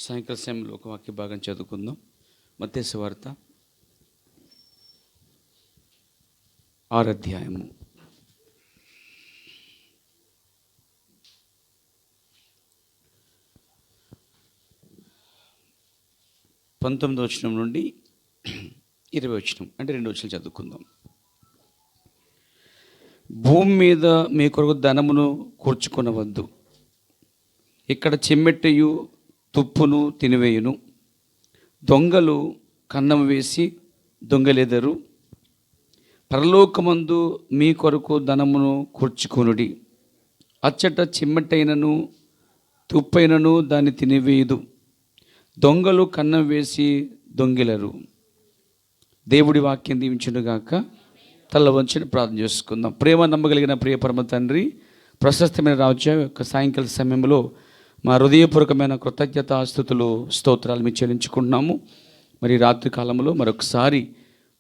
సాయంకాల సమయంలో ఒక వాక్య భాగం చదువుకుందాం. మత్తయి సువార్త 6వ అధ్యాయము 19వ వచనం నుండి 20వ వచనం అంటే 2 వచనాలు చదువుకుందాం. భూమి మీద మీ కొరకు ధనమును కూర్చుకొనవద్దు, ఇక్కడ చెమ్మెట్టయు తుప్పును తినివేయును, దొంగలు కన్నం వేసి దొంగలెదరు. పరలోకమందు మీ కొరకు ధనమును కూర్చుకొనుడి, అచ్చట చిమ్మెట్టైనను తుప్పైనను దాన్ని తినివేయదు, దొంగలు కన్నం వేసి దొంగిలరు. దేవుడి వాక్యం దీవించునుగాక. తల వంచి ప్రార్థన చేసుకుందాం. ప్రేమ నమ్మగలిగిన ప్రియ పరమ తండ్రి, ప్రశస్తమైన రాజ్య యొక్క సాయంకాల సమయంలో మా హృదయపూర్వకమైన కృతజ్ఞతాస్తుతులు స్తోత్రాలు మేము చెల్లించుకుంటున్నాము. మరి రాత్రి కాలంలో మరొకసారి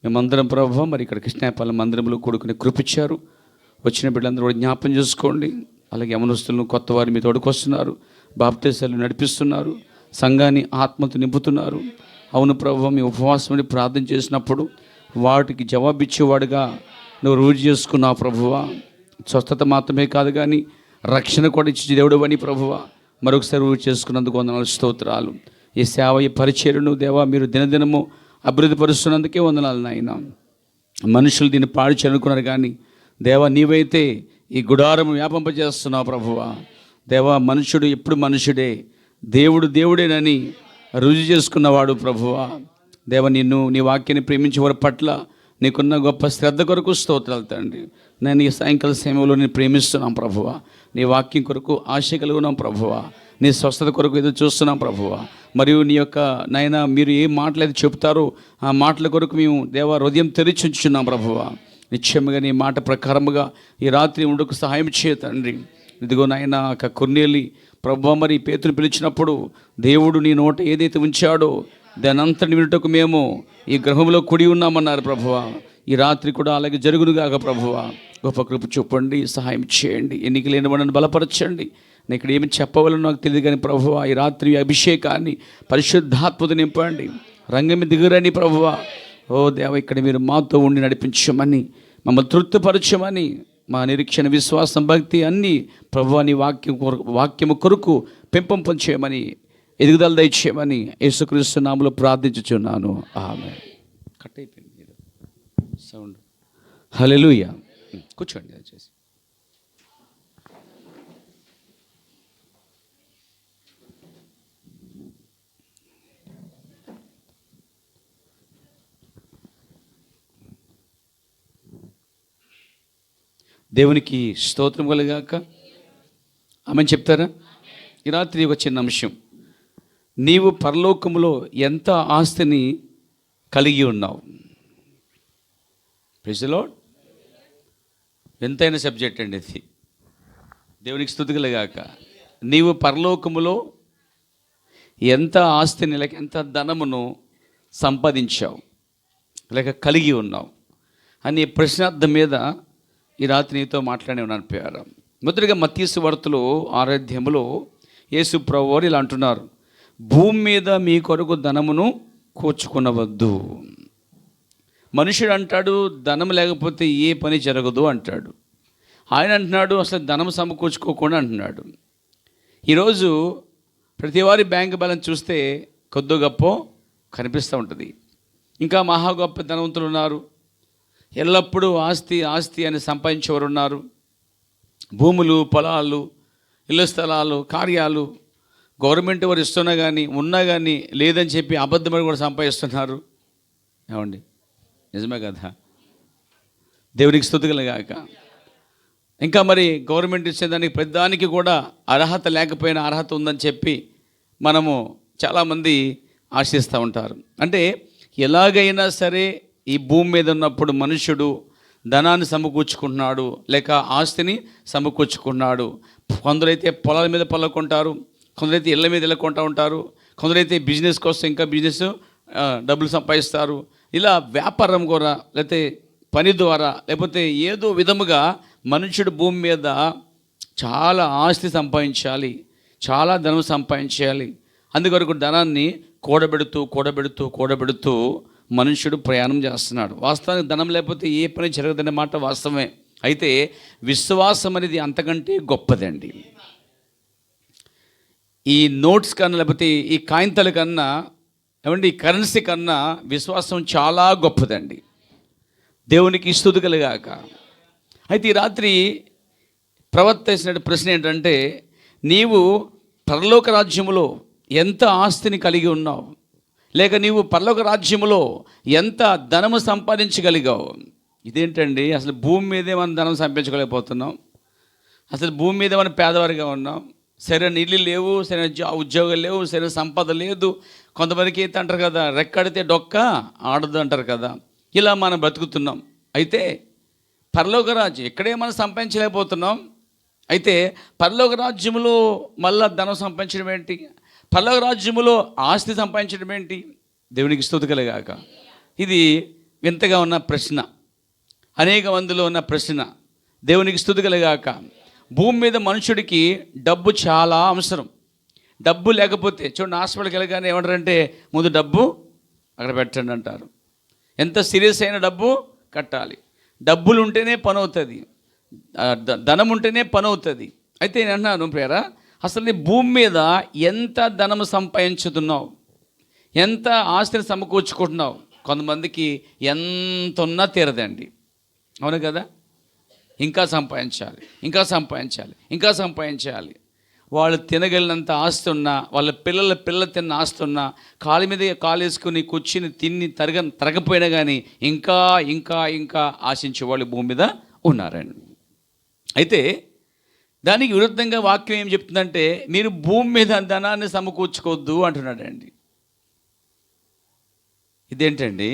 మేమందరం ప్రభావ మరి ఇక్కడ కృష్ణాపాలెం మందిరంలో కూడుకుని కృపించారు. వచ్చిన బిడ్డలందరూ కూడా జ్ఞాపం చేసుకోండి. అలాగే యమనస్తులను కొత్త వారి మీ తోడుకొస్తున్నారు, బాప్తీసాలు నడిపిస్తున్నారు, సంఘాన్ని ఆత్మతో నింపుతున్నారు. అవును ప్రభావ, మీ ఉపవాసం ప్రార్థన చేసినప్పుడు వాటికి జవాబిచ్చేవాడుగా నువ్వు రుజువు చేసుకున్నావు ప్రభువా. స్వస్థత మాత్రమే కాదు కానీ రక్షణ కూడా ఇచ్చి దేవుడు అని ప్రభువా మరొకసారి రుజువు చేసుకున్నందుకు వందనాలు స్తోత్రాలు. ఈ సేవ ఈ పరిచర్యను దేవా మీరు దినదినము అభివృద్ధి పరుస్తున్నందుకే వందనాలు నాయన. మనుషులు దీన్ని పాడు చేరుకున్నారు కానీ దేవా నీవైతే ఈ గుడారము వ్యాపింపజేస్తున్నావు ప్రభువా. దేవా మనుషుడు ఎప్పుడు మనుషుడే, దేవుడు దేవుడేనని రుజువు చేసుకున్నవాడు ప్రభువా. దేవ నిన్ను నీ వాక్యాన్ని ప్రేమించే వారి పట్ల నీకున్న గొప్ప శ్రద్ధ కొరకు స్తోత్రాలు తండ్రి. నేను ఈ సాయంకాల సమయంలో నేను ప్రేమిస్తున్నాం ప్రభువా. నీ వాక్యం కొరకు ఆశ కలుగున్నాం ప్రభువా. నీ స్వస్థత కొరకు ఎదురు చూస్తున్నాం ప్రభువా. మరియు నీ యొక్క నాయన మీరు ఏ మాటలు అయితే చెప్తారో ఆ మాటల కొరకు మేము దేవ హృదయం తెరిచి ఉంచున్నాం ప్రభువా. నిశ్చయముగా నీ మాట ప్రకారముగా ఈ రాత్రి ఉండకు సహాయం చేయ తండ్రి. ఇదిగో నాయన కొర్నేలి ప్రభువా, మరి పేతుని పిలిచినప్పుడు దేవుడు నీ నోట ఏదైతే ఉంచాడో దాని అంతటి వినుటకు మేము ఈ గృహంలో కూడి ఉన్నామన్నారు ప్రభువా. ఈ రాత్రి కూడా అలాగే జరుగునుగాక ప్రభువా. గొప్ప కృప చూపండి, సహాయం చేయండి, ఎన్నిక లేని వాళ్ళని బలపరచండి. నేను ఇక్కడ ఏమి చెప్పవాలని నాకు తెలియదు కానీ ప్రభువా ఈ రాత్రి అభిషేకాన్ని పరిశుద్ధాత్మత నింపండి, రంగం దిగురని ప్రభువా. ఓ దేవ, ఇక్కడ మీరు మాతో ఉండి నడిపించమని, మమ్మల్ని తృప్తిపరచమని, మా నిరీక్షణ విశ్వాసం భక్తి అన్నీ ప్రభువా నీ వాక్యము కొరకు పెంపొందం చేయమని, ఎదుగుదల దయచేయమని యేసుక్రీస్తు నామములో ప్రార్థించుచున్నాను. ఆమేన్. కట్ అయిపోయింది సౌండ్. హల్లెలూయా. కూర్చోండి దయచేసి. దేవునికి స్తోత్రం కలుగాక. ఆమెను చెప్తారా? ఈ రాత్రి ఒక చిన్న అంశం, నీవు పరలోకములో ఎంత ఆస్తిని కలిగి ఉన్నావు. Praise the lord. ఎంతైన సబ్జెక్ట్ అండి ఇది. దేవునికి స్తుతి కలుగాక. నీవు పరలోకములో ఎంత ఆస్తిని లేక ఎంత ధనమును సంపాదించావు లేక కలిగి ఉన్నావు అనే ప్రశ్నార్థం మీద ఈ రాత్రి నీతో మాట్లాడే ఉన్నాను ప్రియులారా. మొదటిగా మత్తయి సువార్తలో 6వ అధ్యాయములో యేసు ప్రభువారు ఇలా అంటున్నారు, భూమి మీద మీ కొరకు ధనమును కూర్చుకొనవద్దు. మనుషుడు అంటాడు ధనం లేకపోతే ఏ పని జరగదు అంటాడు. ఆయన అంటున్నాడు అసలు ధనం సమకూర్చుకోకుండా అంటున్నాడు. ఈరోజు ప్రతివారి బ్యాంక్ బ్యాలెన్స్ చూస్తే కొద్దో గొప్ప కనిపిస్తూ ఉంటుంది. ఇంకా మహా గొప్ప ధనవంతులు ఉన్నారు, ఎల్లప్పుడూ ఆస్తి ఆస్తి అని సంపాదించేవారు ఉన్నారు. భూములు, పొలాలు, ఇళ్ళ స్థలాలు, కార్యాలు గవర్నమెంట్ వారు ఇస్తున్నా కానీ ఉన్నా కానీ లేదని చెప్పి అబద్ధమని కూడా సంపాదిస్తున్నారు. ఏమండి, నిజమే కదా? దేవునికి స్తుతి కలుగాక. ఇంకా మరి గవర్నమెంట్ ఇచ్చేదానికి ప్రతిదానికి కూడా అర్హత లేకపోయినా అర్హత ఉందని చెప్పి మనము చాలామంది ఆశిస్తూ ఉంటారు. అంటే ఎలాగైనా సరే ఈ భూమి మీద ఉన్నప్పుడు మనుషుడు ధనాన్ని సమకూర్చుకుంటున్నాడు లేక ఆస్తిని సమకూర్చుకుంటున్నాడు. కొందరైతే పొలాల మీద పొలం కొంటారు, కొందరైతే ఇళ్ళ మీద ఇళ్ళ కొంటూ ఉంటారు, కొందరైతే బిజినెస్ కోసం ఇంకా బిజినెస్ డబ్బులు సంపాదిస్తారు. ఇలా వ్యాపారం కూడా లేకపోతే పని ద్వారా లేకపోతే ఏదో విధముగా మనుషుడు భూమి మీద చాలా ఆస్తి సంపాదించాలి, చాలా ధనం సంపాదించాలి అందుకొరకు ధనాన్ని కూడబెడుతూ కూడబెడుతూ కూడబెడుతూ మనుష్యుడు ప్రయాణం చేస్తున్నాడు. వాస్తవానికి ధనం లేకపోతే ఏ పని జరగదనే మాట వాస్తవమే. అయితే విశ్వాసం అనేది అంతకంటే గొప్పదండి. ఈ నోట్స్ కన్నా, లేకపోతే ఈ కాగితాల కన్నా, ఏమంటే ఈ కరెన్సీ కన్నా విశ్వాసం చాలా గొప్పదండి. దేవునికి స్తుతి కలుగాక. అయితే ఈ రాత్రి ప్రవక్త వేసిన ప్రశ్న ఏంటంటే, నీవు పరలోక రాజ్యములో ఎంత ఆస్తిని కలిగి ఉన్నావు, లేక నీవు పరలోక రాజ్యములో ఎంత ధనము సంపాదించగలిగావు? ఇదేంటండి, అసలు భూమి మీదే మనం ధనం సంపాదించగలిగిపోతున్నాం. అసలు భూమి మీద మనం పేదవారిగా ఉన్నాం. సరైన ఇల్లు లేవు, సరైన ఉద్యోగాలు లేవు, సరైన సంపద లేదు. కొంతమందికి అయితే అంటారు కదా, రెక్కడితే డొక్క ఆడదు అంటారు కదా. ఇలా మనం బ్రతుకుతున్నాం. అయితే పరలోక రాజ్యం ఇక్కడే మనం సంపాదించలేకపోతున్నాం. అయితే పరలోక రాజ్యములో మళ్ళా ధనం సంపాదించడం ఏంటి? పరలోక రాజ్యములో ఆస్తి సంపాదించడం ఏంటి? దేవునికి స్తుతి కలుగాక. ఇది వింతగా ఉన్న ప్రశ్న, అనేక మందిలో ఉన్న ప్రశ్న. దేవునికి స్తుతి కలుగాక. భూమి మీద మనుషుడికి డబ్బు చాలా అవసరం. డబ్బు లేకపోతే చూడండి, హాస్పిటల్కి వెళ్ళగానే ఏమంటారంటే, ముందు డబ్బు అక్కడ పెట్టండి అంటారు. ఎంత సీరియస్ అయిన డబ్బు కట్టాలి. డబ్బులు ఉంటేనే పని అవుతుంది, ధనం ఉంటేనే పని అవుతుంది. అయితే నేను అన్నాను ప్రియరా, అసలు నీ భూమి మీద ఎంత ధనము సంపాదించుతున్నావు, ఎంత ఆస్తిని సమకూర్చుకుంటున్నావు? కొంతమందికి ఎంత ఉన్నా తీరదండి, అవును కదా. ఇంకా సంపాదించాలి, ఇంకా సంపాదించాలి, ఇంకా సంపాదించాలి. వాళ్ళు తినగలిగినంత ఆస్తి ఉన్నా, వాళ్ళ పిల్లలు తిన్న ఆస్తి ఉన్నా, కాలు మీద కాలు వేసుకుని కూర్చుని తిని తరగపోయినా కానీ ఇంకా ఇంకా ఇంకా ఆశించే వాళ్ళు భూమి మీద ఉన్నారండి. అయితే దానికి విరుద్ధంగా వాక్యం ఏం చెప్తుందంటే, మీరు భూమి మీద ధనాన్ని సమకూర్చుకోవద్దు అంటున్నాడండి. ఇదేంటండి,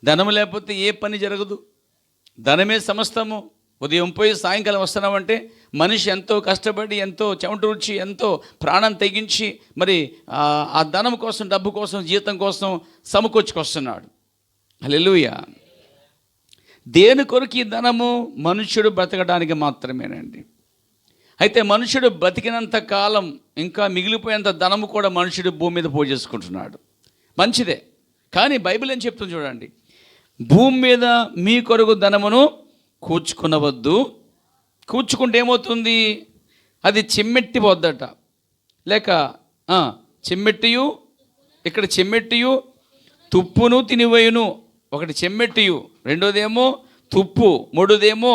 ధనం లేకపోతే ఏ పని జరగదు, ధనమే సమస్తము. ఉదయం పోయి సాయంకాలం వస్తున్నామంటే మనిషి ఎంతో కష్టపడి, ఎంతో చెమటూర్చి, ఎంతో ప్రాణం తెగించి మరి ఆ ధనం కోసం, డబ్బు కోసం, జీతం కోసం సమకూర్చుకొస్తున్నాడు. హల్లెలూయా. దేని కొరకు ఈ ధనము? మనుష్యుడు బ్రతకడానికి మాత్రమేనండి. అయితే మనుషుడు బతికినంత కాలం ఇంకా మిగిలిపోయేంత ధనము కూడా మనుషుడు భూమి మీద పోజేసుకుంటున్నాడు. మంచిదే, కానీ బైబిల్ ఏం చెప్తుంది చూడండి, భూమి మీద మీ కొరకు ధనమును కూర్చుకునవద్దు. కూర్చుకుంటే ఏమవుతుంది? అది చిమ్మెట్టిపోద్దట. లేక చెమ్మెట్టియు, ఇక్కడ చెమ్మెట్టియు తుప్పును తినివేయును. ఒకటి చెమ్మెట్టియు, రెండోదేమో తుప్పు, మూడోదేమో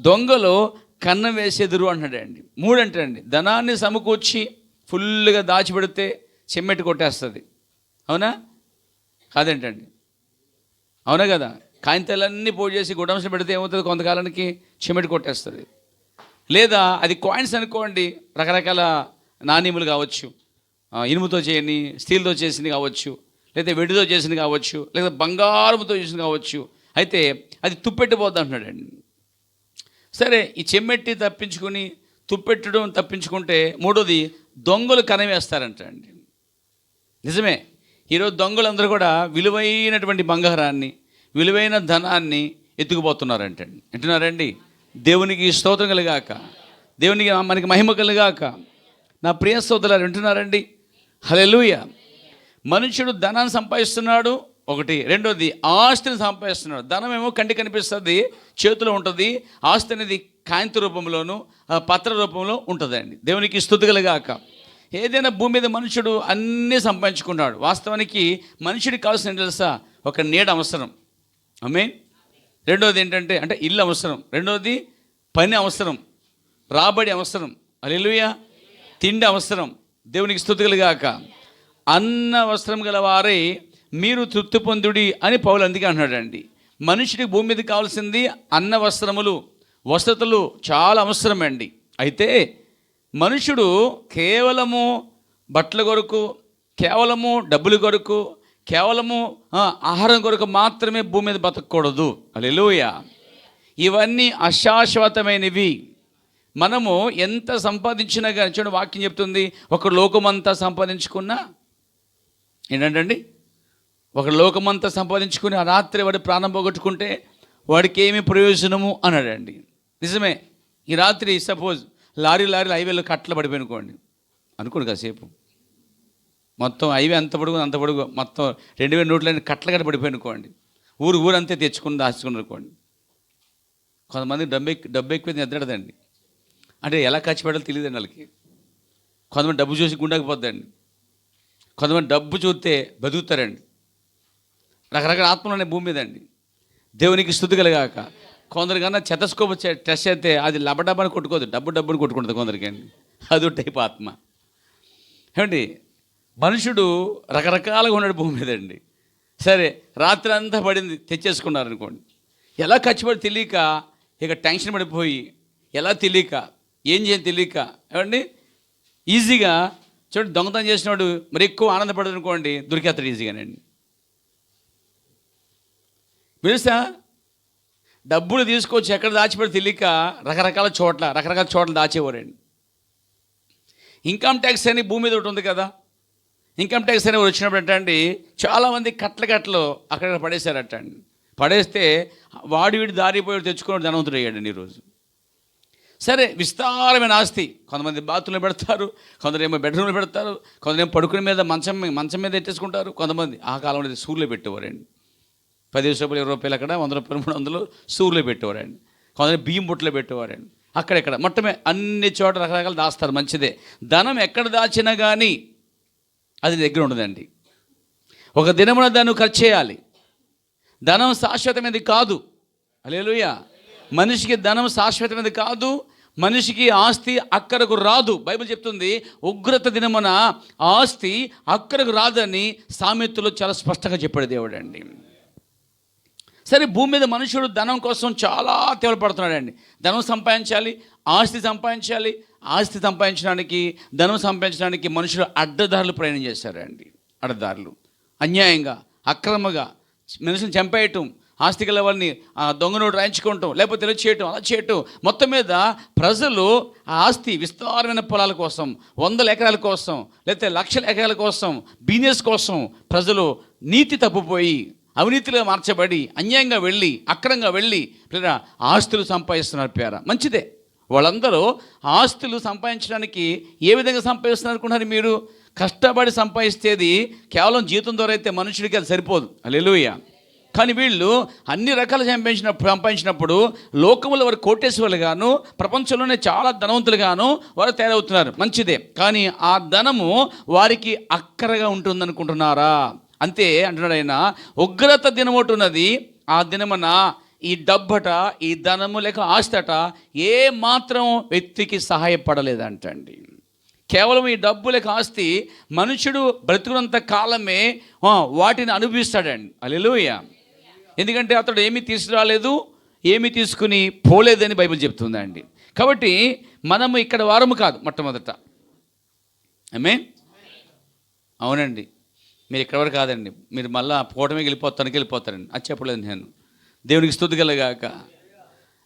దొంగలు కన్నం వేసేదురు అంటాడండి. మూడంటండి, ధనాన్ని సమకూర్చి ఫుల్గా దాచిపెడితే చెమ్మెట్టి కొట్టేస్తుంది, అవునా కాదేంటండి? అవునా కదా. కాగితాలన్నీ పోగు చేసి గుడమ్స్ పెడితే ఏమవుతుంది? కొంతకాలానికి చెమెటి కొట్టేస్తుంది. లేదా అది కాయిన్స్ అనుకోండి, రకరకాల నాణ్యములు కావచ్చు, ఇనుముతో చేయని, స్టీల్తో చేసింది కావచ్చు, లేదా వెడితో చేసింది కావచ్చు, లేదా బంగారంతో చేసింది కావచ్చు. అయితే అది తుప్పెట్టిపోద్ది అంటున్నాడండి. సరే, ఈ చెమ్మెట్టి తప్పించుకుని తుప్పెట్టడం తప్పించుకుంటే మూడోది దొంగలు కనవేస్తారంట అండి. నిజమే, ఈరోజు దొంగలందరూ కూడా విలువైనటువంటి బంగారాన్ని, విలువైన ధనాన్ని ఎత్తుకుపోతున్నారంటండి. వింటున్నారండి? దేవునికి స్తోత్రం కలుగాక, దేవునికి మనకి మహిమ కలుగాక. నా ప్రియ స్తోత్రాలు వింటున్నారండి? హల్లెలూయా. మనుషుడు ధనాన్ని సంపాదిస్తున్నాడు ఒకటి, రెండోది ఆస్తిని సంపాదిస్తున్నాడు. ధనం ఏమో కంటికి కనిపిస్తుంది, చేతిలో ఉంటుంది. ఆస్తి అనేది కాంతి రూపంలోను పత్ర రూపంలో ఉంటుందండి. దేవునికి స్తుతి కలుగాక. ఏదైనా భూమి మీద మనుషుడు అన్నీ సంపాదించుకున్నాడు. వాస్తవానికి మనుషుడికి కావాల్సిన తెలుసా? ఒక నీడ అవసరం, ఆమేన్. రెండోది ఏంటంటే ఇల్లు అవసరం, రెండోది పని అవసరం, రాబడి అవసరం, హల్లెలూయా. తిండి అవసరం. దేవునికి స్తుతి కలుగాక. అన్న వస్త్రం గల వారే మీరు తృప్తి పొందుడి అని పౌలు అందుకే అంటున్నాడండి. మనుషుడికి భూమి మీద కావాల్సింది అన్న వస్త్రములు, వసతులు చాలా అవసరమండి. అయితే మనుషుడు కేవలము బట్టల కొరకు, కేవలము డబ్బుల కొరకు, కేవలము ఆహారం కొరకు మాత్రమే భూమి మీద బతకూడదు. హల్లెలూయా. ఇవన్నీ అశాశ్వతమైనవి. మనము ఎంత సంపాదించినా కానీ చూడండి, వాక్యం చెప్తుంది, ఒక లోకమంతా సంపాదించుకున్నా ఏంటండి, ఒక లోకమంతా సంపాదించుకుని ఆ రాత్రి వాడి ప్రాణం పోగొట్టుకుంటే వాడికి ఏమి ప్రయోజనము అన్నాడండి. నిజమే. ఈ రాత్రి సపోజ్ లారీలు హైవేలో కట్టలు పడిపోయినుకోండి అనుకోండి, కాసేపు మొత్తం హైవే అంత పొడుగు మొత్తం 2000 నోట్లన్నీ కట్టలు కట్ట పడిపోయి అనుకోండి. ఊరంతే తెచ్చుకుని దాచుకుని అనుకోండి. కొంతమంది డబ్బు ఎక్కువ నిద్రడదండి. అంటే ఎలా ఖర్చు పెట్టాలో తెలియదండి వాళ్ళకి. కొంతమంది డబ్బు చూసి గుండకపోద్దండి. కొంతమంది డబ్బు చూస్తే బతుకుతారండి. రకరకాల ఆత్మలు ఉన్నాయి భూమి మీద అండి. దేవునికి స్తుతి కలుగాక. కొందరికన్నా చెతస్కోప్ టెస్ట్ అయితే అది లబడబ్బని కొట్టుకోదు, డబ్బుని కొట్టుకుంటుంది కొందరికి అండి. అది టైప్ ఆత్మ. ఏమండి, మనుషుడు రకరకాలుగా ఉన్నాడు భూమి మీద అండి. సరే, రాత్రి అంతా పడింది, తెచ్చేసుకున్నారనుకోండి. ఎలా ఖర్చు పడి తెలియక, ఇక టెన్షన్ పడిపోయి, ఎలా తెలియక, ఏం చేయని తెలియక, ఏమండి ఈజీగా చూడండి, దొంగతనం చేసినవాడు మరి ఎక్కువ ఆనందపడదు అనుకోండి, దొరికేస్తాడు ఈజీగానండి. తెలుసా, డబ్బులు తీసుకొచ్చి ఎక్కడ దాచిపెడి తెలియక రకరకాల చోట్ల దాచేవారండి. ఇన్కమ్ ట్యాక్స్ అని భూమి మీద ఒకటి ఉంది కదా. ఇన్కమ్ ట్యాక్స్ అని వచ్చినప్పుడు అండి చాలామంది కట్టలు అక్కడ పడేశారట అండి. పడేస్తే వీడి దారిపోయి తెచ్చుకొని ధనవంతుడు అయ్యాడండి ఈరోజు. సరే, విస్తారమైన ఆస్తి. కొంతమంది బాత్రూంలో పెడతారు, కొందరేమో బెడ్రూమ్లో పెడతారు, కొందరేమో పడుకునే మీద మంచం మీద ఎట్టేసుకుంటారు. కొంతమంది ఆ కాలంలో సూర్యులో పెట్టేవారండి. 10 రూపాయలు 20 రూపాయలు అక్కడ, 100 రూపాయలు 300 సూర్యులో పెట్టేవారండి. కొందరు బియ్యం బుట్టలో పెట్టేవారండి. అక్కడెక్కడ మొత్తమే అన్ని చోట్ల రకరకాలు దాస్తారు. మంచిదే. ధనం ఎక్కడ దాచినా కానీ అది దగ్గర ఉండదండి. ఒక దినమున దాన్ని ఖర్చు చేయాలి. ధనం శాశ్వతమైనది కాదు. హల్లెలూయా. మనిషికి ధనం శాశ్వతమైనది కాదు. మనిషికి ఆస్తి అక్కడకు రాదు. బైబిల్ చెప్తుంది, ఉగ్రత దినమున ఆస్తి అక్కడకు రాదని సామెతలో చాలా స్పష్టంగా చెప్పాడు దేవుడు అండి. సరే, భూమి మీద మనుషుడు ధనం కోసం చాలా పడుతున్నాడండి. ధనం సంపాదించాలి, ఆస్తి సంపాదించాలి. ఆస్తి సంపాదించడానికి, ధనం సంపాదించడానికి మనుషులు అడ్డదారులు ప్రయాణం చేశారండి. అడ్డదారులు అన్యాయంగా, అక్రమంగా మనుషులు చంపేయటం, ఆస్తి గల వాళ్ళని దొంగ నోటు రాయించుకోవటం, లేకపోతే ఇలా చేయటం, అలా చేయటం. మొత్తం మీద ప్రజలు ఆ ఆస్తి, విస్తారమైన పొలాల కోసం, 100 ఎకరాల కోసం, లేకపోతే 1,00,000 ఎకరాల కోసం, బిజినెస్ కోసం ప్రజలు నీతి తప్పిపోయి అవినీతిలో మార్చబడి అన్యాయంగా వెళ్ళి, అక్రమంగా వెళ్ళి ఆస్తులు సంపాదిస్తున్నారు. మంచిదే. వాళ్ళందరూ ఆస్తులు సంపాదించడానికి ఏ విధంగా సంపాదిస్తున్నారు అనుకుంటున్నారు మీరు? కష్టపడి సంపాదిస్తేది కేవలం జీతం ద్వారా అయితే మనుషుడికి అది సరిపోదు. హల్లెలూయా. కానీ వీళ్ళు అన్ని రకాలు సంపాదించినప్పుడు లోకములో వారు కోటేశ్వరులు గాను, ప్రపంచంలోనే చాలా ధనవంతులుగాను వారు తయారవుతున్నారు. మంచిదే. కానీ ఆ ధనము వారికి అక్కరగా ఉంటుందనుకుంటున్నారా? అంతే అంటున్నాడు ఆయన. ఉగ్రత దినం ఒకటి ఉన్నది. ఆ దినమున ఈ డబ్బట, ఈ ధనము లేక ఆస్తట ఏ మాత్రం వ్యక్తికి సహాయపడలేదంటండి. కేవలం ఈ డబ్బు లేక ఆస్తి మనుషుడు బ్రతుకున్నంత కాలమే వాటిని అనుభవిస్తాడండి. హల్లెలూయా. ఎందుకంటే అతడు ఏమీ తీసుకురాలేదు, ఏమీ తీసుకుని పోలేదని బైబిల్ చెప్తుందండి. కాబట్టి మనము ఇక్కడ వారము కాదు మొట్టమొదట. ఆమేన్. అవునండి, మీరు ఇక్కడ వరకు కాదండి, మీరు మళ్ళీ పోవటమే వెళ్ళిపోతారండి. అది చెప్పలేదు నేను. దేవునికి స్తుతి కలుగాక.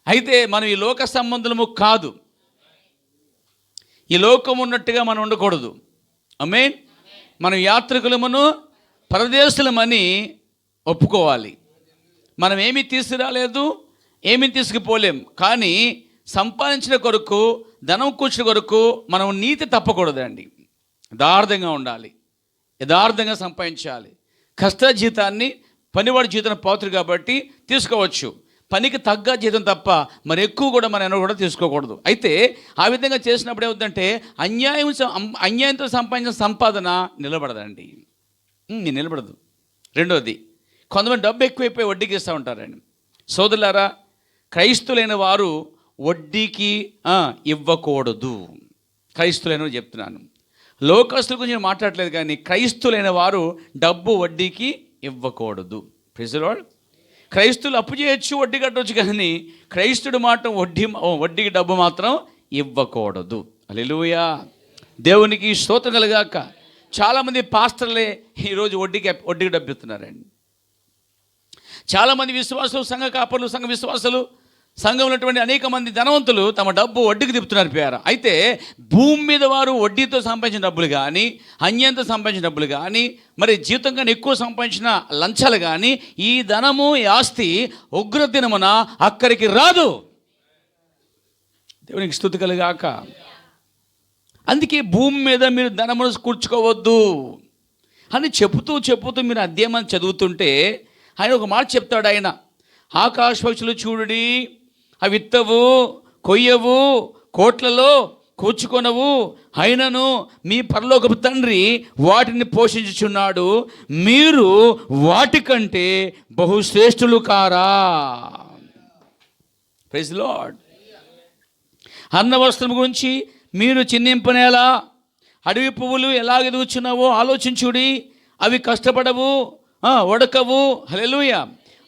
అయితే మనం ఈ లోక సంబంధులము కాదు. ఈ లోకం ఉన్నట్టుగా మనం ఉండకూడదు. ఆమేన్. మనం యాత్రికులమును పరదేశులమని ఒప్పుకోవాలి. మనం ఏమీ తీసుకురాలేదు, ఏమీ తీసుకుపోలేం. కానీ సంపాదించిన కొరకు, ధనం కూర్చున్న కొరకు మనం నీతి తప్పకూడదండి. యథార్థంగా ఉండాలి, యథార్థంగా సంపాదించాలి. కష్ట జీతాన్ని పనివాడి జీతం పాత్ర కాబట్టి తీసుకోవచ్చు. పనికి తగ్గ జీతం తప్ప మరి ఎక్కువ కూడా మనం కూడా తీసుకోకూడదు. అయితే ఆ విధంగా చేసినప్పుడు ఏమవుతుందంటే అన్యాయంతో సంపాదించిన సంపాదన నిలబడదండి. నిలబడదు. రెండోది, కొంతమంది డబ్బు ఎక్కువైపోయి వడ్డీకి ఇస్తూ ఉంటారండి. సోదరులారా, క్రైస్తులైన వారు వడ్డీకి ఇవ్వకూడదు. క్రైస్తులైన చెప్తున్నాను, లోకస్తుల గురించి నేను మాట్లాడలేదు. కానీ క్రైస్తులైన వారు డబ్బు వడ్డీకి ఇవ్వకూడదు. Praise the lord. క్రైస్తువులు అప్పు చేయొచ్చు, వడ్డీ కట్టవచ్చు, కానీ క్రైస్తుడు మాత్రం వడ్డీకి డబ్బు మాత్రం ఇవ్వకూడదు. హల్లెలూయా. దేవునికి స్తోత్రం కలుగాక. చాలామంది పాస్టర్లే ఈరోజు వడ్డీకి డబ్బు ఇస్తున్నారండి. చాలామంది విశ్వాసులు, సంఘ కాపరులు, సంఘ విశ్వాసులు, సంఘంలో ఉన్నటువంటి అనేక మంది ధనవంతులు తమ డబ్బు వడ్డీకి తిప్పుతున్నారు. అయితే భూమి మీద వారు వడ్డీతో సంపాదించిన డబ్బులు కానీ, అన్యంతో సంపాదించిన డబ్బులు కానీ, మరి జీతం కానీ ఎక్కువ సంపాదించిన లంచాలు కానీ, ఈ ధనము, ఈ ఆస్తి ఉగ్ర దినమున అక్కడికి రాదు. దేవునికి స్తుతి కలుగాక. అందుకే భూమి మీద మీరు ధనమును కూర్చుకోవద్దు. అని చెబుతూ మీరు అధ్యాయం చదువుతుంటే ఆయన ఒక మాట చెప్తాడు. ఆయన ఆకాశ పక్షులు చూడుడి, అవి విత్తవు, కొయ్యవు, కోట్లలో కూర్చుకొనవు, అయినను మీ పరలోకపు తండ్రి వాటిని పోషించుచున్నాడు, మీరు వాటికంటే బహుశ్రేష్ఠులు కారా? Praise the lord. అన్న వస్త్రం గురించి మీరు చిందింపనేలా? అడవి పువ్వులు ఎలాగ ఎదుగుచున్నావో ఆలోచించుడి, అవి కష్టపడవు, వడకవు. హల్లెలూయా.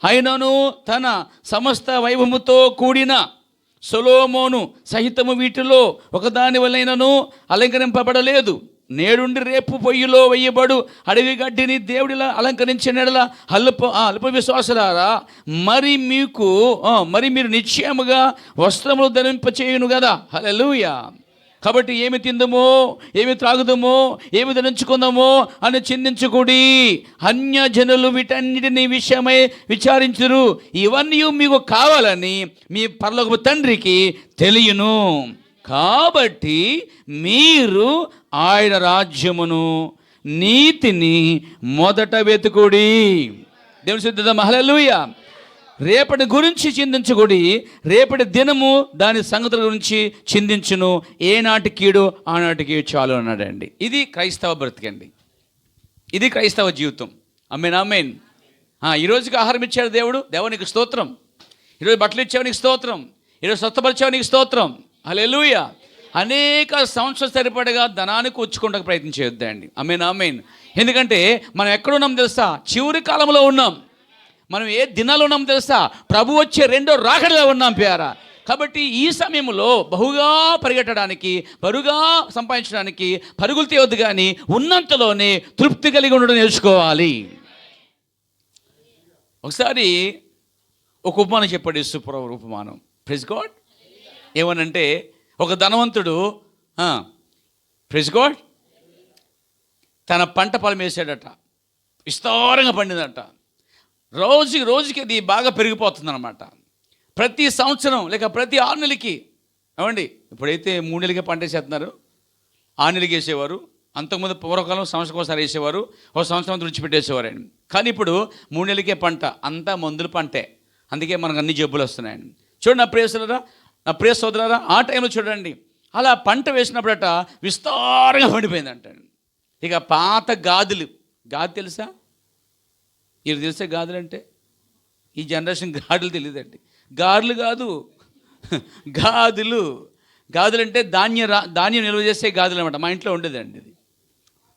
అయినను తన సమస్త వైభవముతో కూడిన సొలొమోను సహితము వీటిలో ఒకదాని వలనను అలంకరింపబడలేదు. నేడుండి రేపు పొయ్యిలో వేయబడు అడవి గడ్డిని దేవుడిలా అలంకరించిన ఎడల అల్ప విశ్వాసులారా, మరి మీరు నిశ్చయముగా వస్త్రములు ధరింపచేయును కదా. హల్లెలూయా. కాబట్టి ఏమి తిందమో, ఏమి త్రాగుదమో, ఏమి ధరించుకుందామో అని చింతించుకుడి. అన్యజనులు వీటన్నిటిని విషయమై విచారించురు. ఇవన్నీ మీకు కావాలని మీ పరలోకపు తండ్రికి తెలియను. కాబట్టి మీరు ఆయన రాజ్యమును నీతిని మొదట వెతుకుడి. దేవుని సిద్ధం. హల్లెలూయా. రేపటి గురించి చిందించుకుడి, రేపటి దినము దాని సంగతుల గురించి చిందించును. ఏనాటి కీడు ఆనాటికి చాలు అన్నాడండి. ఇది క్రైస్తవ బ్రతికండి, ఇది క్రైస్తవ జీవితం. ఆమేన్, ఆమేన్. ఈరోజుకి ఆహారం ఇచ్చాడు దేవుడు, దేవునికి స్తోత్రం. ఈరోజు బట్టలు ఇచ్చావు, నీకు స్తోత్రం. ఈరోజు స్వస్థపరిచావు, నీకు స్తోత్రం. హల్లెలూయా. అనేక సంవత్సరాలు సరిపడగా ధనాన్ని కూర్చుకోవడానికి ప్రయత్నం చేయొద్దండి. ఆమేన్, ఆమేన్. ఎందుకంటే మనం ఎక్కడున్నాం తెలుసా? చివరి కాలంలో ఉన్నాం. మనం ఏ దినాలు ఉన్నాం తెలుసా? ప్రభు వచ్చే రెండో రాకడలో ఉన్నాం ప్యారా. కాబట్టి ఈ సమయంలో బహుగా పరిగెట్టడానికి, బరుగా సంపాదించడానికి పరుగులు తీయవద్దు, కానీ ఉన్నంతలోనే తృప్తి కలిగి ఉండడం నేర్చుకోవాలి. ఒకసారి ఒక ఉపమానం చెప్పాడు యేసుప్రభు. ఉపమానం, ప్రైజ్ గాడ్. ఏమనంటే ఒక ధనవంతుడు, ప్రైజ్ గాడ్, తన పంట పొలం వేసాడట. విస్తారంగా పండిందట. రోజుకి అది బాగా పెరిగిపోతుందన్నమాట. ప్రతి సంవత్సరం లేక ప్రతి 6 నెలలకి, ఏమండి ఇప్పుడైతే 3 నెలలకే పంట వేసేస్తున్నారు, 6 నెలలకి వేసేవారు. అంతకుముందు పూర్వకాలం సంవత్సరం ఒకసారి వేసేవారు, ఒక సంవత్సరం విడిచిపెట్టేసేవారండి. కానీ ఇప్పుడు 3 నెలలకే పంట, అంతా మందుల పంటే. అందుకే మనకు అన్ని జబ్బులు వస్తున్నాయండి. చూడండి నా ప్రియ సోదరులారా, ఆ టైంలో చూడండి, అలా పంట వేసినప్పుడట విస్తారంగా పండిపోయిందంట. ఇక పాత గాది తెలుసా? ఇది తెలిసే గాజులు అంటే? ఈ జనరేషన్ గాజులు తెలియదండి. గారెలు కాదు, గాజులు అంటే ధాన్యం నిల్వ చేసే గాజులు అనమాట. మా ఇంట్లో ఉండేదండి ఇది.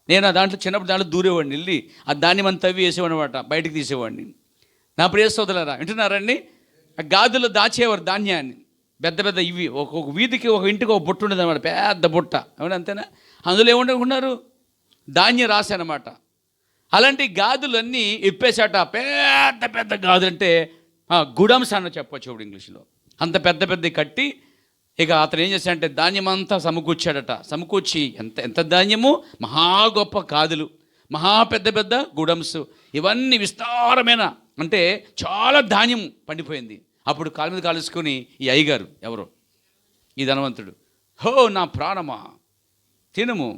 నేను దాంట్లో చిన్నప్పుడు దాంట్లో దూరేవాడిని, వెళ్ళి ఆ ధాన్యం అంతా తవ్వి వేసేవాడిని అనమాట, బయటకు తీసేవాడిని. నా ప్రియ సోదరులారా, వింటున్నారండి? ఆ గాజుల్లో దాచేవారు ధాన్యాన్ని. పెద్ద ఇవి ఒక వీధికి, ఒక ఇంటికి ఒక బుట్ట ఉండేది అనమాట, పెద్ద బుట్ట. ఏమన్నా అంతేనా? అందులో ఏముంటున్నారు? ధాన్యం రాశానమాట. అలాంటి గాజులన్నీ ఇప్పేశాట. పెద్ద గాజులు అంటే గుడమ్స్ అన్న చెప్పచ్చు ఇప్పుడు ఇంగ్లీష్లో. అంత పెద్ద కట్టి ఇక అతను ఏం చేశాడంటే ధాన్యం అంతా సమకూర్చాడట. సమకూర్చి ఎంత ధాన్యము, మహా గొప్ప గాజులు, మహా పెద్ద గుడమ్స్, ఇవన్నీ విస్తారమైన, అంటే చాలా ధాన్యం పండిపోయింది. అప్పుడు కాలు మీద కాలుసుకొని ఈ అయ్యగారు, ఎవరో ఈ ధనవంతుడు, హో నా ప్రాణమా, తినము,